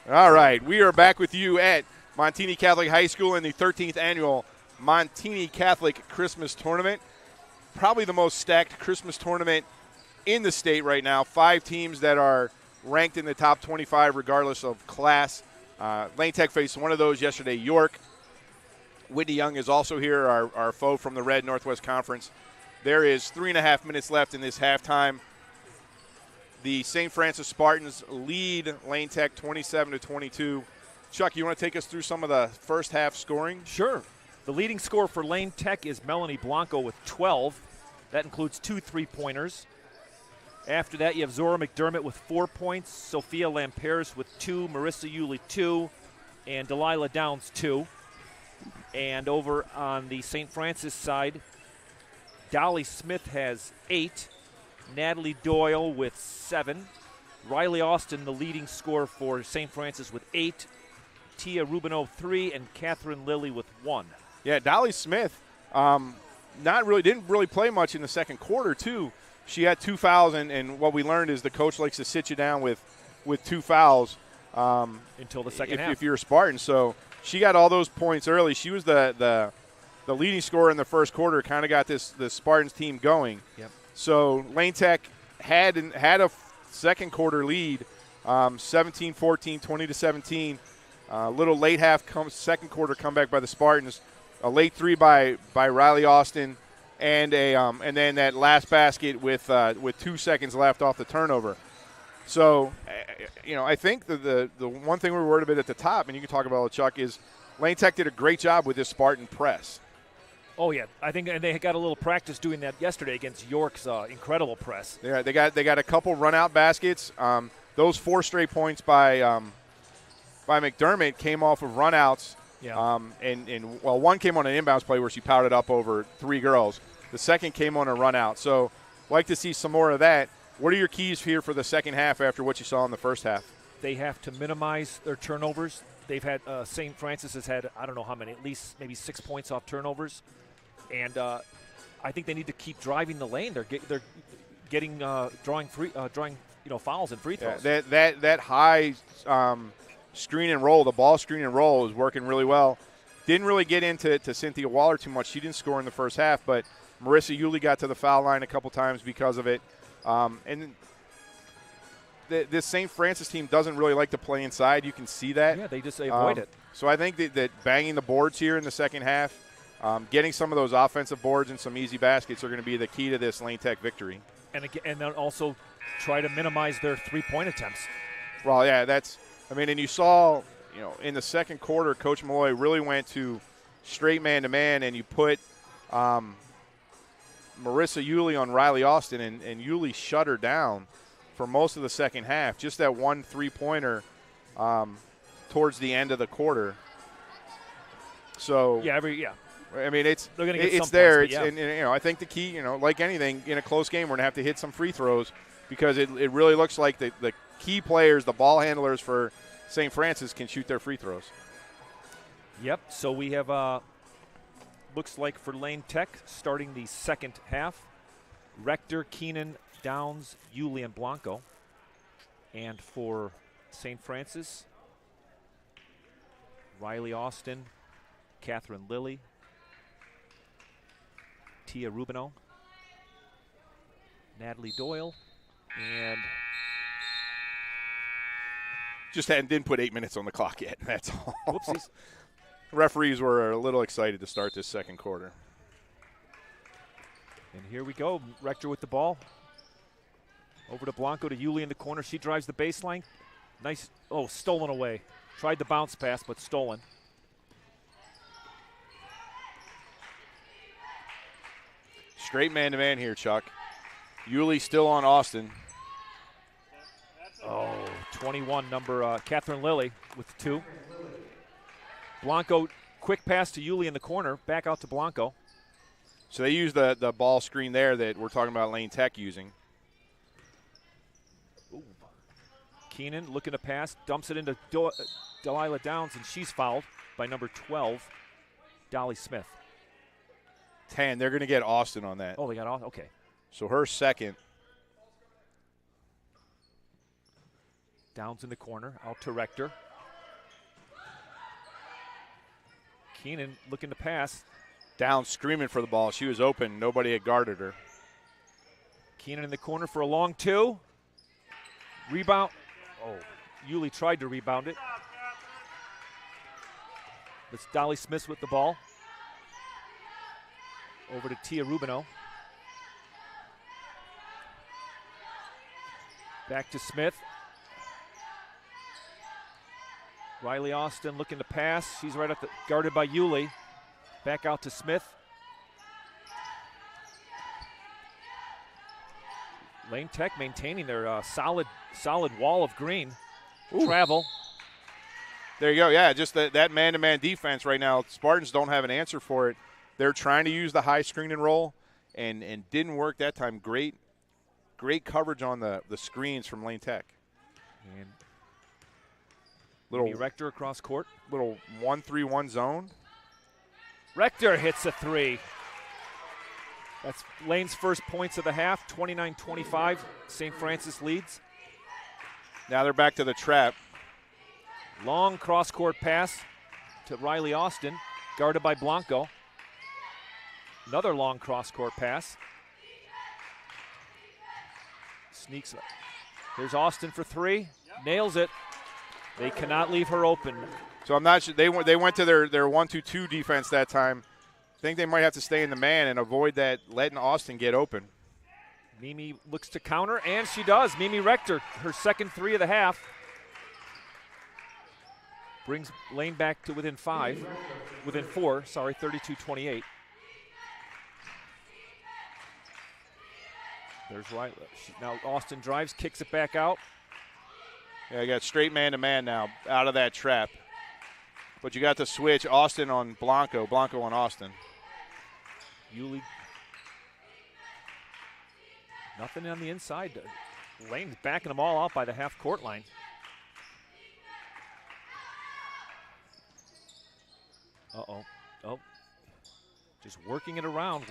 All right, we are back with you at Montini Catholic High School in the 13th annual Montini Catholic Christmas Tournament. Probably the most stacked Christmas tournament in the state right now. 5 teams that are ranked in the top 25 regardless of class. Lane Tech faced one of those yesterday, York. Whitney Young is also here, our foe from the Red Northwest Conference. There is 3.5 minutes left in this halftime. The St. Francis Spartans lead Lane Tech 27-22. Chuck, you want to take us through some of the first half scoring? Sure. The leading scorer for Lane Tech is Melanie Blanco with 12. That includes 2 3-pointers. After that, you have Zora McDermott with 4 points, Sophia Lamperis with 2, Marissa Yulee 2, and Delilah Downs 2. And over on the St. Francis side, Dolly Smith has 8. Natalie Doyle with 7. Riley Austin, the leading scorer for St. Francis with 8. Tia Rubino 3, and Catherine Lilly with 1. Yeah, Dolly Smith didn't really play much in the second quarter, too. She had 2 fouls, and what we learned is the coach likes to sit you down with 2 fouls. Until the second half. If you're a Spartan. So she got all those points early. She was the leading scorer in the first quarter, kind of got the Spartans team going. Yep. So Lane Tech had a second quarter lead, 17-14, 20-17. Little late half second quarter comeback by the Spartans. A late 3 by Riley Austin, and then that last basket with 2 seconds left off the turnover. So, I think the one thing we were worried about at the top, and you can talk about it, Chuck, is Lane Tech did a great job with this Spartan press. Oh yeah, I think and they got a little practice doing that yesterday against York's incredible press. Yeah, they got a couple run-out baskets. Those 4 straight points by McDermott came off of run-outs. Yeah. And one came on an inbounds play where she powered up over 3 girls. The second came on a run-out. So, like to see some more of that. What are your keys here for the second half after what you saw in the first half? They have to minimize their turnovers. They've had St. Francis has had I don't know how many, at least maybe 6 points off turnovers. And I think they need to keep driving the lane. They're getting drawing fouls and free throws. Yeah, that high screen and roll, the ball screen and roll, is working really well. Didn't really get into Cynthia Waller too much. She didn't score in the first half, but Marissa Yulee got to the foul line a couple times because of it. And this St. Francis team doesn't really like to play inside. You can see that. Yeah, they just avoid it. So I think that banging the boards here in the second half, getting some of those offensive boards and some easy baskets are going to be the key to this Lane Tech victory. And then also try to minimize their 3-point attempts. Well, yeah, and you saw, in the second quarter, Coach Malloy really went to straight man-to-man, and you put Marissa Yulee on Riley Austin, and Yulee shut her down for most of the second half. Just that 1 3-pointer towards the end of the quarter. So Yeah, I mean, it's They're gonna get it's some there. points, It's but yeah. and I think the key, like anything in a close game, we're gonna have to hit some free throws because it really looks like the key players, the ball handlers for St. Francis, can shoot their free throws. Yep. So we have looks like for Lane Tech starting the second half, Rector, Keenan, Downs, Yulee, and Blanco, and for St. Francis, Riley Austin, Catherine Lilly, Tia Rubino, Natalie Doyle, and Didn't put 8 minutes on the clock yet. That's all. whoopsies. Referees were a little excited to start this second quarter. And here we go. Rector with the ball. Over to Blanco, to Yulee in the corner. She drives the baseline. Nice. Oh, stolen away. Tried the bounce pass, but stolen. Straight man-to-man here, Chuck. Yulee still on Austin. Oh, 21, number Catherine Lilly with 2. Blanco, quick pass to Yulee in the corner. Back out to Blanco. So they use the ball screen there that we're talking about Lane Tech using. Ooh. Keenan looking to pass, dumps it into Delilah Downs, and she's fouled by number 12, Dolly Smith. 10. They're going to get Austin on that. Oh, they got off? Okay. So her second. Downs in the corner, out to Rector. Keenan looking to pass. Down screaming for the ball. She was open. Nobody had guarded her. Keenan in the corner for a long 2. Rebound. Oh, Yulee tried to rebound it. It's Dolly Smith with the ball. Over to Tia Rubino. Back to Smith. Riley Austin looking to pass. She's right at the guarded by Yulee. Back out to Smith. Lane Tech maintaining their solid wall of green. Ooh. Travel. There you go. Yeah, just that man-to-man defense right now. Spartans don't have an answer for it. They're trying to use the high screen and roll, and didn't work that time. Great coverage on the screens from Lane Tech. And Little Rector across court. little 1-3-1 zone. Rector hits a 3. That's Lane's first points of the half, 29-25. St. Francis leads. Now they're back to the trap. Long cross-court pass to Riley Austin, guarded by Blanco. Another long cross-court pass. Sneaks up. Here's Austin for 3. Nails it. They cannot leave her open. So I'm not sure they went to their 1-2-2 defense that time. I think they might have to stay in the man and avoid that letting Austin get open. Mimi looks to counter, and she does. Mimi Rector, her second 3 of the half. Brings Lane back to within 4, 32-28. There's Riley. Now Austin drives, kicks it back out. Yeah, I got straight man-to-man now out of that trap. But you got to switch Austin on Blanco, Blanco on Austin. Yulee. Nothing on the inside. Lane's backing them all out by the half-court line. Uh-oh. Oh. Just working it around.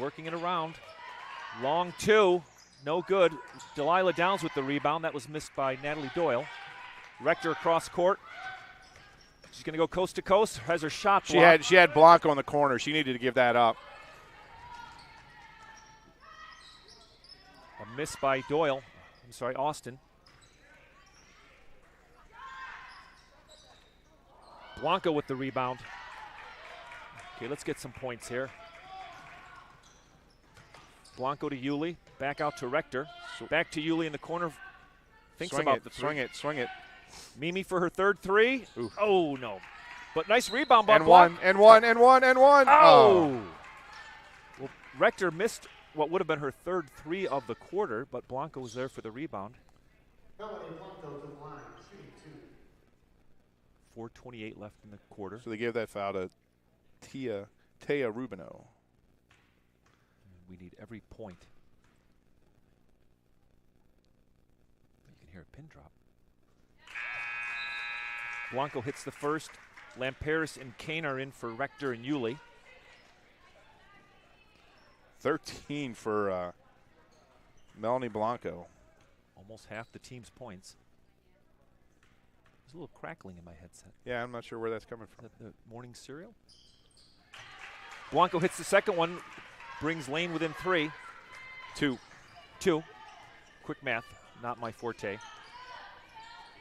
Long 2. No good. Delilah Downs with the rebound. That was missed by Natalie Doyle. Rector across court. She's going to go coast to coast. Has her shot blocked. She had Blanco in the corner. She needed to give that up. A miss by Doyle. I'm sorry, Austin. Blanco with the rebound. Okay, let's get some points here. Blanco to Yulee. Back out to Rector. Back to Yulee in the corner. Thinks about the 3. Swing it. Mimi for her third 3. Ooh. Oh, no. But nice rebound by And one. Oh! Well, Rector missed what would have been her third 3 of the quarter, but Blanco was there for the rebound. Melanie Blanco to the line, shooting 2. 4:28 left in the quarter. So they gave that foul to Tia Rubino. We need every point. You can hear a pin drop. Blanco hits the first. Lamperis and Kane are in for Rector and Yulee. 13 for Melanie Blanco. Almost half the team's points. There's a little crackling in my headset. Yeah, I'm not sure where that's coming from. Is that the morning cereal? Blanco hits the second one, brings Lane within 3. 2. Quick math, not my forte.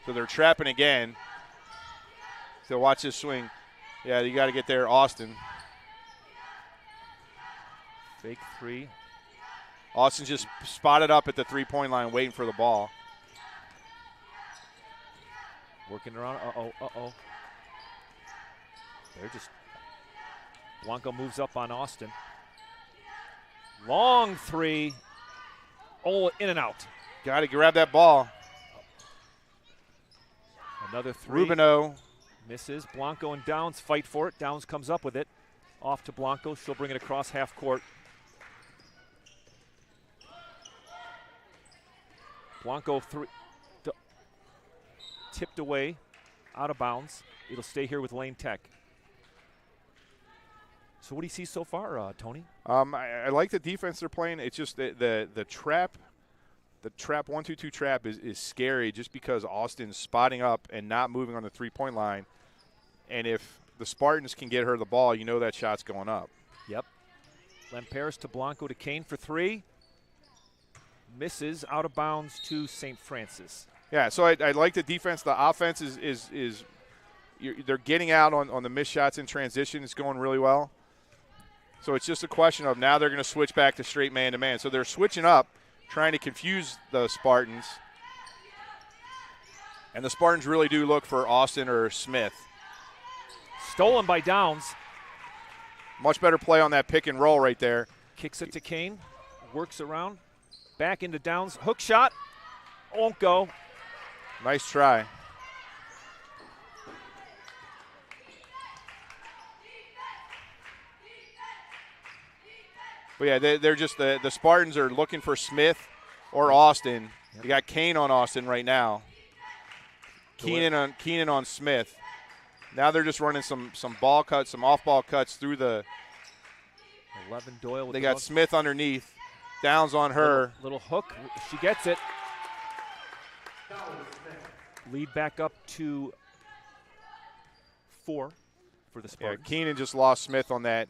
So they're trapping again. So watch this swing. Yeah, you got to get there, Austin. Fake 3. Austin just spotted up at the three-point line waiting for the ball. Working around. Uh-oh. They're just. Blanco moves up on Austin. Long 3. Oh, in and out. Got to grab that ball. Another 3. Rubino. Misses. Blanco and Downs fight for it. Downs comes up with it. Off to Blanco. She'll bring it across half court. Blanco tipped away, out of bounds. It'll stay here with Lane Tech. So what do you see so far, Tony? I like the defense they're playing. It's just the trap. The trap 1-2-2 trap is scary just because Austin's spotting up and not moving on the three-point line. And if the Spartans can get her the ball, you know that shot's going up. Yep. Lamperis to Blanco to Kane for 3. Misses out of bounds to St. Francis. Yeah, so I like the defense. The offense they're getting out on the missed shots in transition. It's going really well. So it's just a question of now they're going to switch back to straight man-to-man. So they're switching up, trying to confuse the Spartans. And the Spartans really do look for Austin or Smith. Stolen by Downs. Much better play on that pick and roll right there. Kicks it to Kane. Works around. Back into Downs. Hook shot. Won't go. Nice try. But yeah, they're just the Spartans are looking for Smith or Austin. Yep. You got Kane on Austin right now. Keenan on Smith. Now they're just running some ball cuts, some off-ball cuts through the. 11 Doyle. With They the got hook. Smith underneath. Downs on her. Little hook. She gets it. Lead back up to 4 for the Yeah, Spartans. Keenan just lost Smith on that.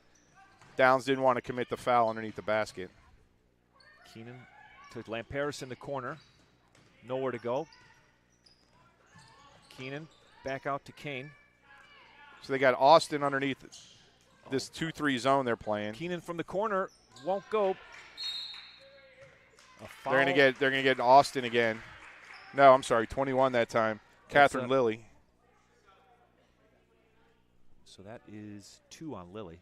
Downs didn't want to commit the foul underneath the basket. Keenan to Lamperis in the corner. Nowhere to go. Keenan back out to Kane. So they got Austin underneath this 2-3 zone they're playing. Keenan from the corner won't go. A foul. They're gonna get Austin again. No, I'm sorry, 21 that time. Catherine a- Lilly. So that is 2 on Lily.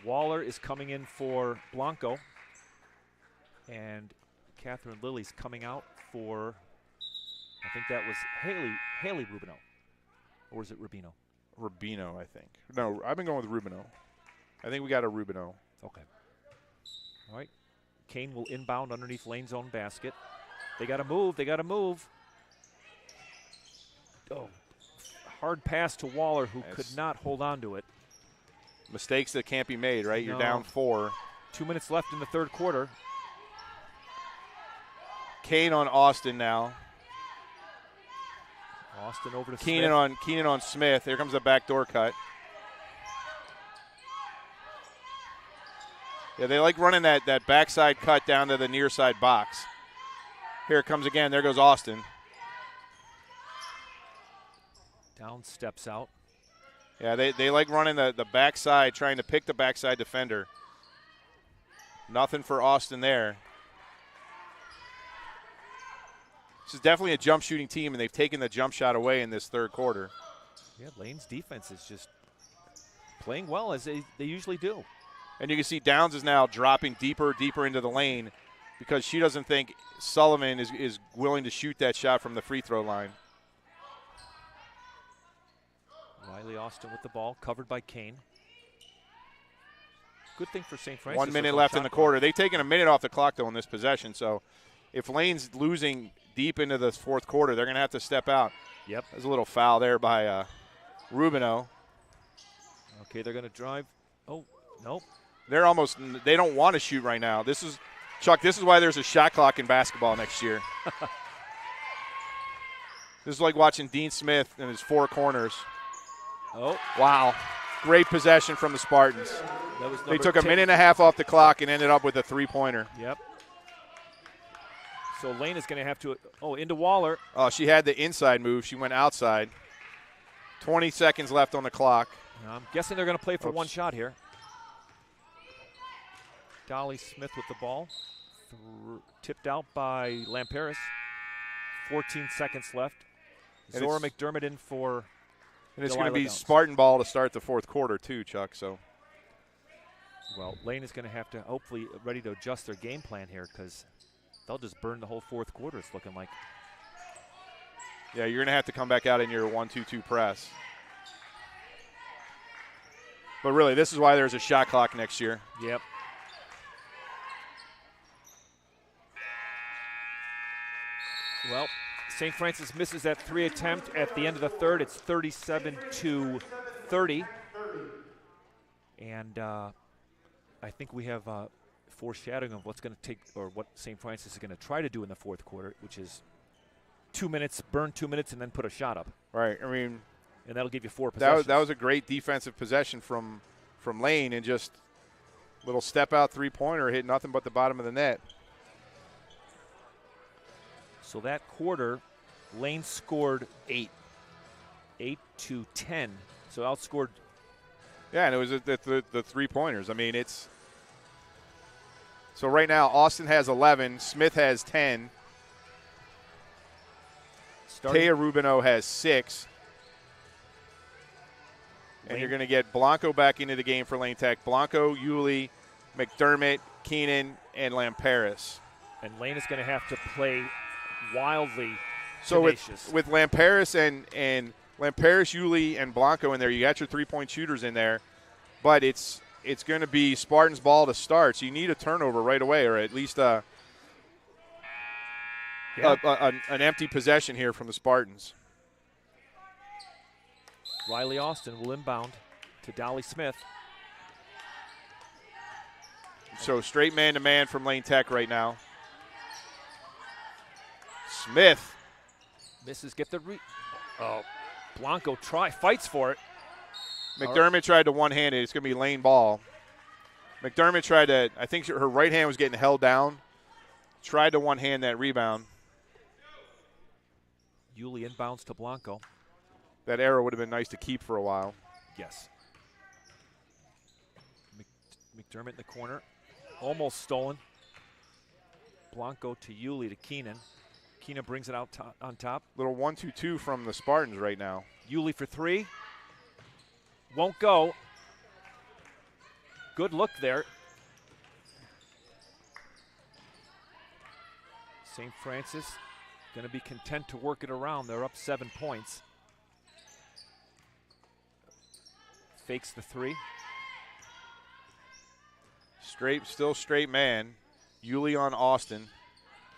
Waller is coming in for Blanco. And Catherine Lilly's coming out for, I think that was Haley Rubino. Or was it Rubino? Rubino, I think. No, I've been going with Rubino. I think we got a Rubino. Okay. All right. Kane will inbound underneath Lane's own basket. They got to move. Oh, hard pass to Waller, who could not hold on to it. Mistakes that can't be made, right? You're No. down 4. 2 minutes left in the third quarter. Kane on Austin now. Austin over to Keenan on Smith. Here comes the backdoor cut. Yeah, they like running that backside cut down to the near side box. Here it comes again. There goes Austin. Down steps out. Yeah, they like running the backside, trying to pick the backside defender. Nothing for Austin there. This is definitely a jump shooting team, and they've taken the jump shot away in this third quarter. Yeah, Lane's defense is just playing well, as they usually do. And you can see Downs is now dropping deeper into the lane because she doesn't think Sullivan is willing to shoot that shot from the free throw line. Riley Austin with the ball, covered by Kane. Good thing for St. Francis. 1 minute there's no left in shot the clock. quarter. They've taken a minute off the clock, though, in this possession. So if Lane's losing deep into the fourth quarter, they're going to have to step out. Yep. There's a little foul there by Rubino. Okay, they're going to drive. Oh, nope. They don't want to shoot right now. This is why there's a shot clock in basketball next year. This is like watching Dean Smith in his 4 corners. Oh, Wow. Great possession from the Spartans. that was They number took a 10. minute and a half off the clock and ended up with a 3-pointer. Yep. So Lane is going to have to, into Waller. Oh, she had the inside move. She went outside. 20 seconds left on the clock. I'm guessing they're going to play for Oops. one shot here. Dolly Smith with the ball. Tipped out by Lamperis. 14 seconds left. And Zora it's- McDermott in for And it's going to Delilah be Downs. Spartan ball to start the fourth quarter, too, Chuck. So Well, Lane is going to have to hopefully ready to adjust their game plan here because they'll just burn the whole fourth quarter, it's looking like. yeah, you're going to have to come back out in your 1-2-2 press. But really, this is why there's a shot clock next year. Yep. Well, St. Francis misses that 3 attempt at the end of the third. It's 37-30. And I think we have foreshadowing of what's going to take, or what St. Francis is going to try to do in the fourth quarter, which is 2 minutes, burn 2 minutes, and then put a shot up. Right. I mean, and that'll give you 4 That possessions. was a great defensive possession from Lane, and just little step out three-pointer, hit nothing but the bottom of the net. So that quarter, Lane scored 8 to 10. So outscored. Yeah, and it was the three-pointers. I mean, it's – so right now Austin has 11, Smith has 10, Taya Rubino has 6. And you're going to get Blanco back into the game for Lane Tech. Blanco, Yulee, McDermott, Keenan, and Lamparis. And Lane is going to have to play wildly So tenacious. with Lamparis and Lamparis, Yulee, and Blanco in there, you got your three-point shooters in there. But it's going to be Spartans' ball to start, so you need a turnover right away, or at least an empty possession here from the Spartans. Riley Austin will inbound to Dolly Smith. So straight man-to-man from Lane Tech right now. Smith. Misses, get the Blanco fights for it. McDermott tried to one-hand it. It's going to be Lane ball. McDermott tried to, I think her right hand was getting held down. Tried to one-hand that rebound. Yulee inbounds to Blanco. That arrow would have been nice to keep for a while. Yes. McDermott in the corner. Almost stolen. Blanco to Yulee to Keenan. Keenan brings it out on top. Little 1-2-2 from the Spartans right now. Yulee for 3. Won't go. Good look there. St. Francis going to be content to work it around. They're up 7 points. Fakes the 3. Still straight man. Yulee on Austin.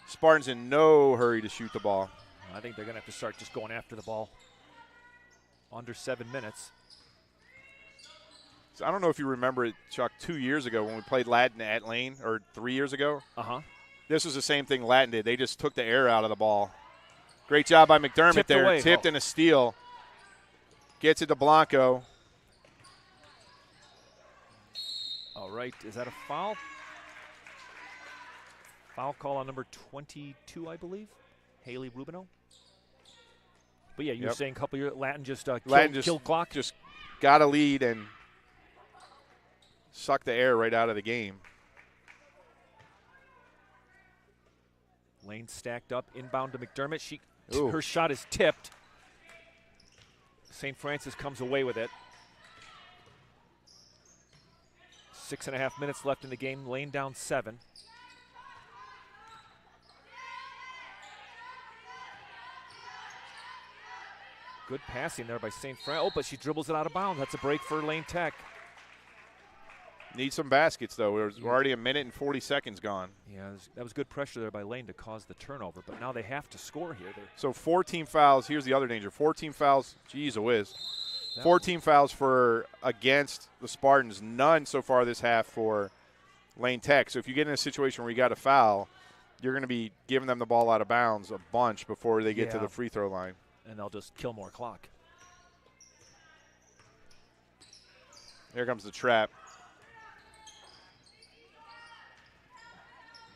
Spartans in no hurry to shoot the ball. I think they're going to have to start just going after the ball. Under 7 minutes. So I don't know if you remember it, Chuck, 2 years ago when we played Latin at Lane, or 3 years ago. Uh-huh. This was the same thing Latin did. They just took the air out of the ball. Great job by McDermott Tipped there. away. Tipped and a steal. Gets it to Blanco. All right, is that a foul? Foul call on number 22, I believe. Haley Rubino. But yeah, you were saying a couple years, Latin just killed clock. Just got a lead and sucked the air right out of the game. Lane stacked up, inbound to McDermott. Ooh. Her shot is tipped. St. Francis comes away with it. 6.5 minutes left in the game. Lane down 7. Good passing there by St. Francis. Oh, but she dribbles it out of bounds. That's a break for Lane Tech. Need some baskets, though. We're already a minute and 40 seconds gone. Yeah, that was good pressure there by Lane to cause the turnover, but now they have to score here. So 14 fouls. Here's the other danger. 14 fouls. Geez, a whiz. 14 fouls for against the Spartans. None so far this half for Lane Tech. So if you get in a situation where you got a foul, you're going to be giving them the ball out of bounds a bunch before they get to the free throw line. And they'll just kill more clock. There comes the trap.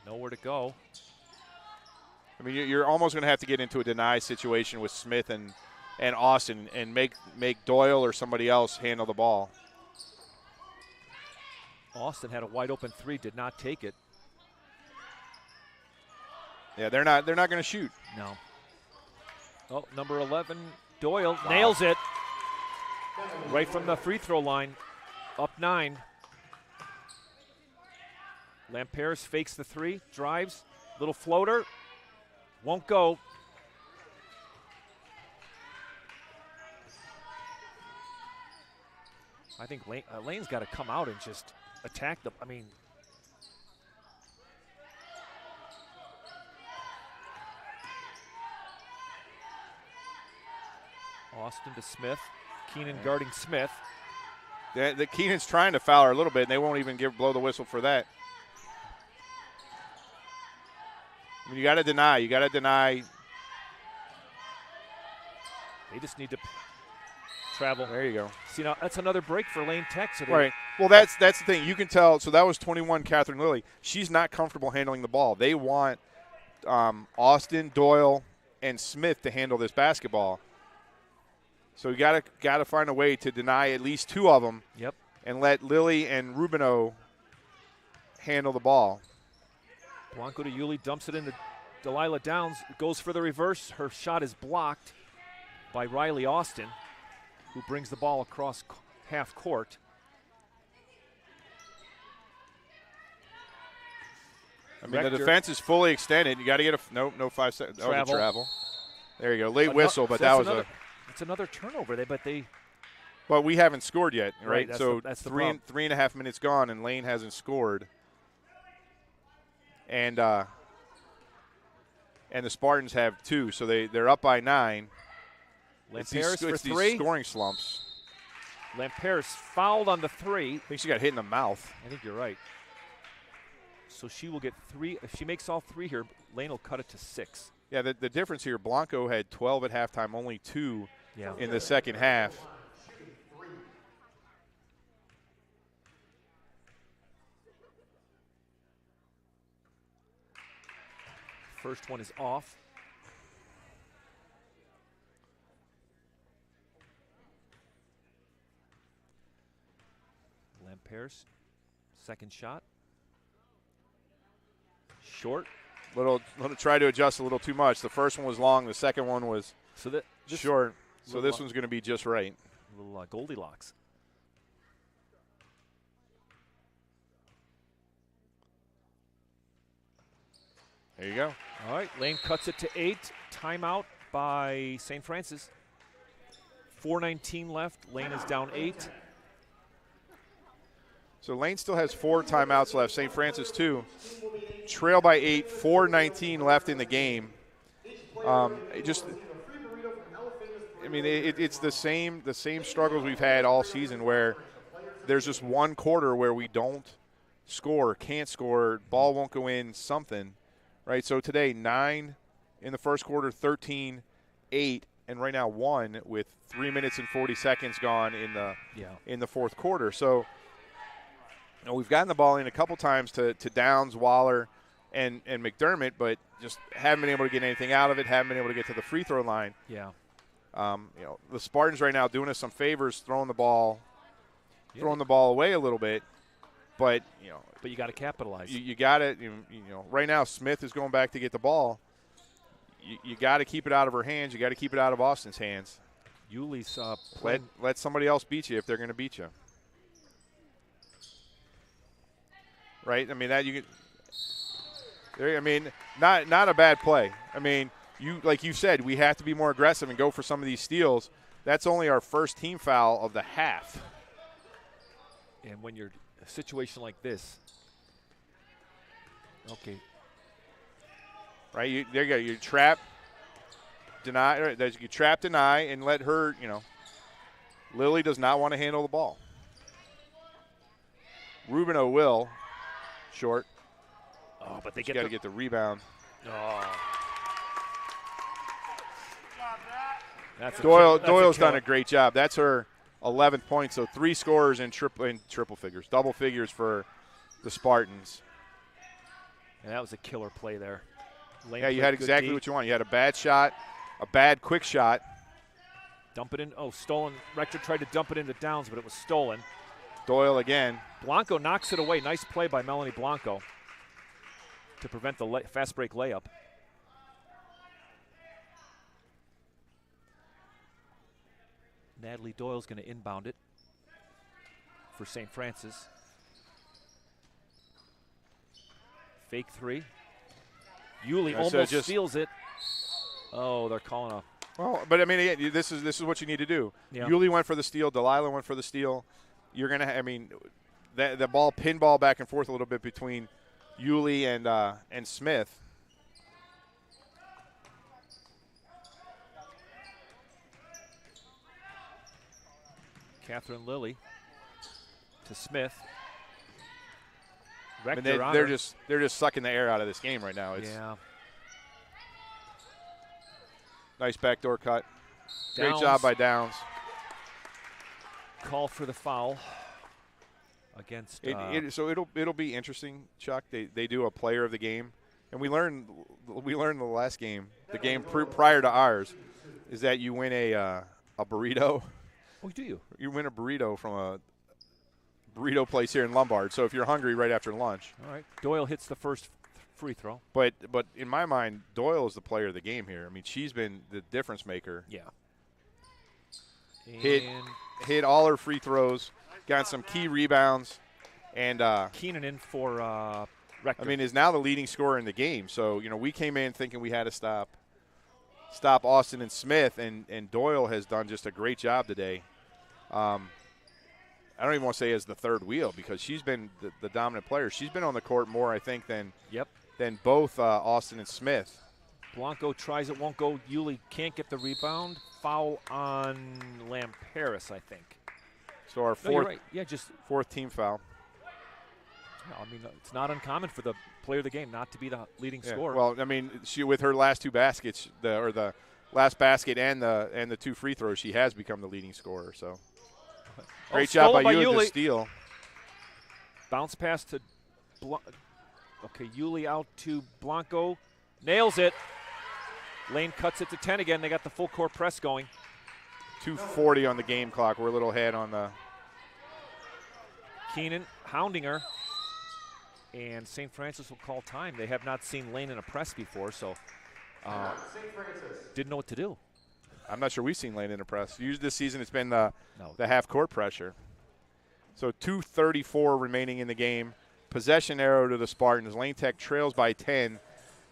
Nowhere to go. I mean, you're almost going to have to get into a deny situation with Smith and Austin and make Doyle or somebody else handle the ball. Austin had a wide open 3, did not take it. Yeah, they're not going to shoot. No. Oh, number 11, Doyle nails it right from the free throw line. Up 9. Lamparis fakes the 3, drives, little floater, won't go. I think Lane's got to come out and just attack them. I mean, Austin to Smith, Keenan guarding Smith. The Keenan's trying to foul her a little bit, and they won't even blow the whistle for that. I mean, you got to deny. You got to deny. They just need to. Travel. There you go. See, now that's another break for Lane Tech. So Right. Well, that's the thing. You can tell. So that was 21, Catherine Lilly. She's not comfortable handling the ball. They want Austin, Doyle, and Smith to handle this basketball. So you gotta find a way to deny at least two of them. Yep. And let Lilly and Rubino handle the ball. Blanco to Yuli, dumps it into Delilah Downs, goes for the reverse. Her shot is blocked by Riley Austin, who brings the ball across half court. I mean, Rector. the defense is fully extended. You got to get no 5 seconds. Oh, the travel. There you go. Late whistle, but that was it's another turnover. But we haven't scored yet, right? That's so that's the 3.5 minutes gone, and Lane hasn't scored. And the Spartans have 2, so they're up by 9. Lamperis for it's 3. These scoring slumps. Lamperis fouled on the 3. I think she got hit in the mouth. I think you're right. So she will get 3. If she makes all 3 here, Lane will cut it to 6. Yeah, the difference here, Blanco had 12 at halftime, only 2 in the second half. First one is off. Lamperis, second shot. Short. Little try to adjust a little too much. The first one was long. The second one was short. So this one's going to be just right. Little Goldilocks. There you go. All right, Lane cuts it to 8. Timeout by St. Francis. 4:19 left. Lane is down 8. So Lane still has 4 timeouts left. St. Francis 2. Trail by 8. 4:19 left in the game. It's the same struggles we've had all season, where there's just one quarter where we don't score, can't score, ball won't go in, something. Right, so today 9 in the first quarter, 13, 8, and right now 1 with 3 minutes and 40 seconds gone in the fourth quarter. So we've gotten the ball in a couple times to Downs, Waller, and McDermott, but just haven't been able to get anything out of it. Haven't been able to get to the free throw line. Yeah. The Spartans right now doing us some favors, throwing the ball away a little bit. But you got to capitalize. You got it. Right now Smith is going back to get the ball. You got to keep it out of her hands. You got to keep it out of Austin's hands. Yuli's let somebody else beat you if they're going to beat you. Right? I mean that you could. I mean, not a bad play. I mean, like you said, we have to be more aggressive and go for some of these steals. That's only our first team foul of the half. And when you're a situation like this, okay. Right, there you go. You trap, deny. You trap, deny, and let her. Lilly does not want to handle the ball. Rubino will, short. Oh, but they got to get the rebound. Oh. Doyle's done a great job. That's her 11th point, so 3 scorers in triple figures, double figures for the Spartans. And that was a killer play there. Lane you had exactly what you want. You had a bad shot, a bad quick shot. Dump it in. Oh, stolen. Rector tried to dump it into Downs, but it was stolen. Doyle again. Blanco knocks it away. Nice play by Melanie Blanco to prevent the fast break layup. Natalie Doyle's going to inbound it for St. Francis. Fake 3. Yuli almost steals it. Oh, they're calling a. Well, but I mean, again, this is what you need to do. Yeah. Yuli went for the steal. Delilah went for the steal. You're gonna. I mean, the ball pinball back and forth a little bit between Yuli and Smith. Catherine Lilly to Smith. I mean, they're just sucking the air out of this game right now. Yeah. Nice backdoor cut. Downs. Great job by Downs. call for the foul against. So it'll be interesting, Chuck. They do a player of the game, and we learned the last game, the game prior to ours, is that you win a burrito. Oh, do you? You win a burrito from a burrito place here in Lombard. So if you're hungry right after lunch. All right. Doyle hits the first free throw. But in my mind, Doyle is the player of the game here. I mean, she's been the difference maker. Yeah. Hit all her free throws, got some key rebounds, and Keenan in for Rector. I mean, is now the leading scorer in the game. So, we came in thinking we had to stop Austin and Smith, and Doyle has done just a great job today. I don't even want to say as the third wheel because she's been the dominant player. She's been on the court more, I think, than both Austin and Smith. Blanco tries it, won't go. Yulee can't get the rebound. Foul on Lamperis, I think. So our No, you're right. Yeah, fourth team foul. I mean, it's not uncommon for the player of the game not to be the leading scorer. Well, I mean, she with her last two baskets, the last basket and the two free throws, she has become the leading scorer. So great job by Yulee to steal. Bounce pass to Yulee out to Blanco, nails it. Lane cuts it to 10 again. They got the full court press going. 2:40 on the game clock. We're a little ahead on the. Keenan hounding her. And St. Francis will call time. They have not seen Lane in a press before, so didn't know what to do. I'm not sure we've seen Lane in a press. Usually this season it's been the half-court pressure. So 2:34 remaining in the game. Possession arrow to the Spartans. Lane Tech trails by 10,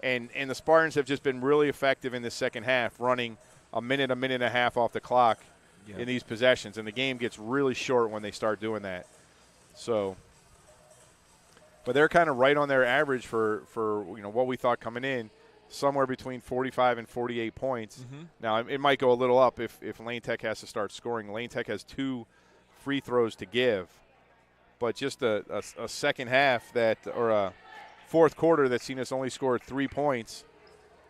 and the Spartans have just been really effective in the second half, running a minute and a half off the clock in these possessions, and the game gets really short when they start doing that. So. But they're kind of right on their average for what we thought coming in, somewhere between 45 and 48 points. Mm-hmm. Now, it might go a little up if Lane Tech has to start scoring. Lane Tech has 2 free throws to give. But just a second half or a fourth quarter that's seen us only score 3 points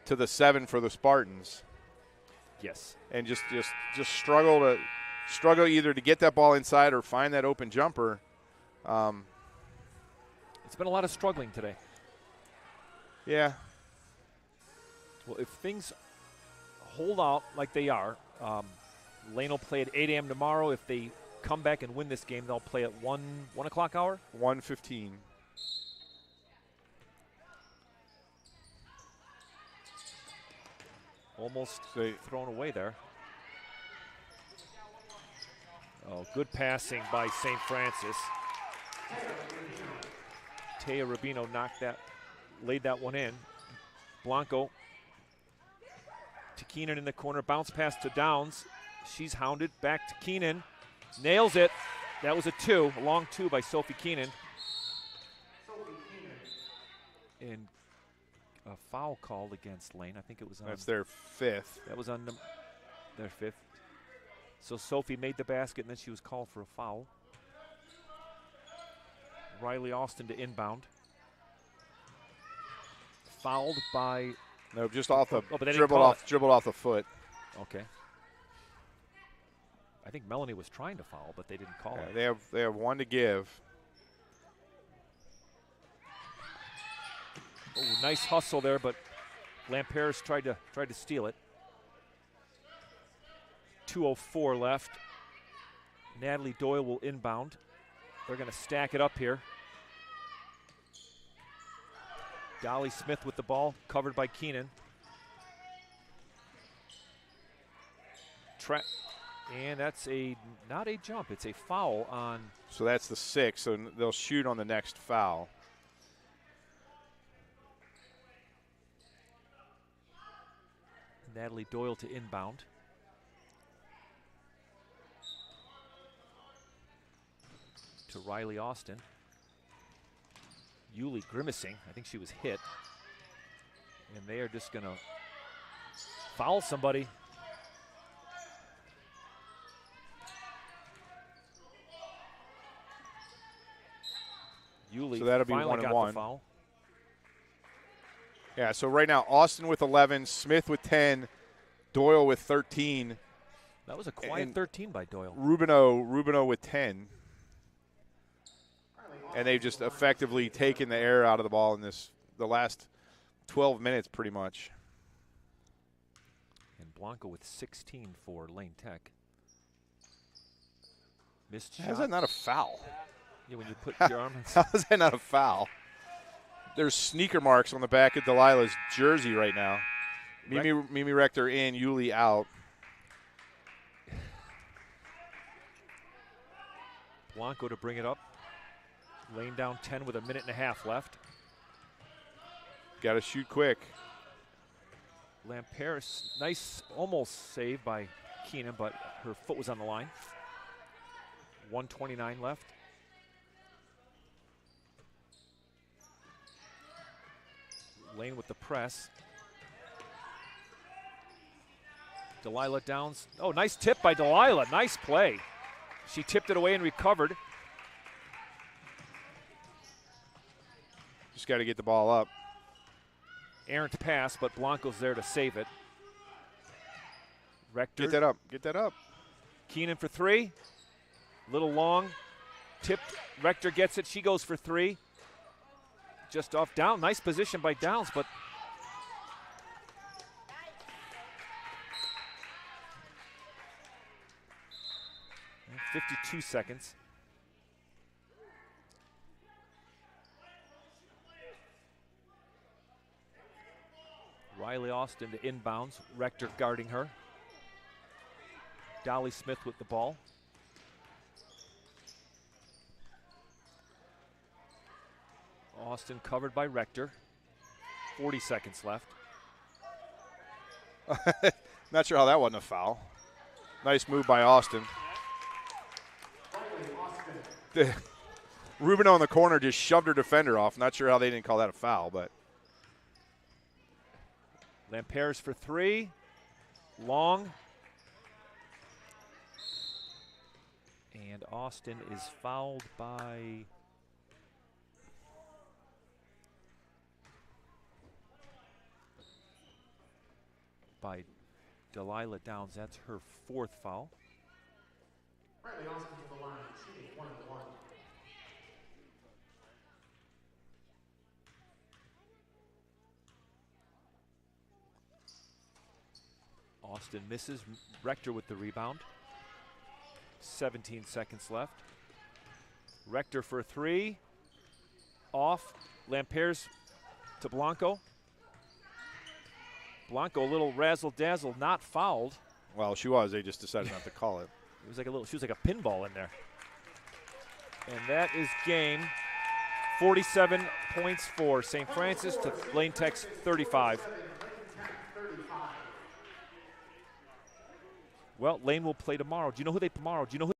to the 7 for the Spartans. Yes. And just struggle either to get that ball inside or find that open jumper. It's been a lot of struggling today. Yeah. Well, if things hold out like they are, Lane will play at 8 a.m. tomorrow. If they come back and win this game, they'll play at 1 o'clock hour? 1:15. Almost thrown away there. Oh, good passing by St. Francis. Taya Rubino laid that one in. Blanco to Keenan in the corner. Bounce pass to Downs. She's hounded. Back to Keenan. Nails it. That was a long two by Sophie Keenan. And a foul called against Lane. I think it was on. That's their 5th. That was on their 5th. So Sophie made the basket, and then she was called for a foul. Riley Austin to inbound. Fouled by. No, just off the but they dribbled off the foot. Okay. I think Melanie was trying to foul, but they didn't call it. They have 1 to give. Oh, nice hustle there, but Lamperis tried to steal it. 2:04 left. Natalie Doyle will inbound. They're going to stack it up here. Dolly Smith with the ball, covered by Keenan. And that's not a jump, it's a foul on. So that's the 6th, so they'll shoot on the next foul. Natalie Doyle to inbound. To Riley Austin. Yulee grimacing. I think she was hit. And they are just going to foul somebody. Yulee so that'll be finally 1 and got 1. The foul. Yeah, so right now Austin with 11, Smith with 10, Doyle with 13, That was a quiet And 13 by Doyle. Rubino with 10. And they've just effectively taken the air out of the ball in the last 12 minutes pretty much. And Blanco with 16 for Lane Tech. Missed shot. How is that not a foul? Yeah, when you put your arm in. How is that not a foul? There's sneaker marks on the back of Delilah's jersey right now. Mimi Rector in, Yuli out. Blanco to bring it up. Lane down 10 with a minute and a half left. Got to shoot quick. Lamperis, nice almost save by Keenan, but her foot was on the line. 1:29 left. Lane with the press. Delilah Downs. Oh, nice tip by Delilah. Nice play. She tipped it away and recovered. Just got to get the ball up. Errant pass, but Blanco's there to save it. Rector. Get that up. Get that up. Keenan for three. Little long. Tipped. Rector gets it. She goes for three. Just off down. Nice position by Downs, but 52 seconds. Riley Austin to inbounds. Rector guarding her. Dolly Smith with the ball. Austin covered by Rector. 40 seconds left. Not sure how that wasn't a foul. Nice move by Austin. Rubino in the corner just shoved her defender off. Not sure how they didn't call that a foul, but. Lamperis for three. Long. And Austin is fouled by Delilah Downs. That's her fourth foul. Riley Austin to the line, shooting 1 and 1. Austin misses. Rector with the rebound. 17 seconds left. Rector for three. Off. Lamperis to Blanco. Blanco a little razzle-dazzle, not fouled. Well, she was. They just decided not to call it. It was like she was like a pinball in there. And that is game. 47 points for St. Francis to Lane Tech's 35. Well, Lane will play tomorrow. Do you know who they tomorrow? Do you know who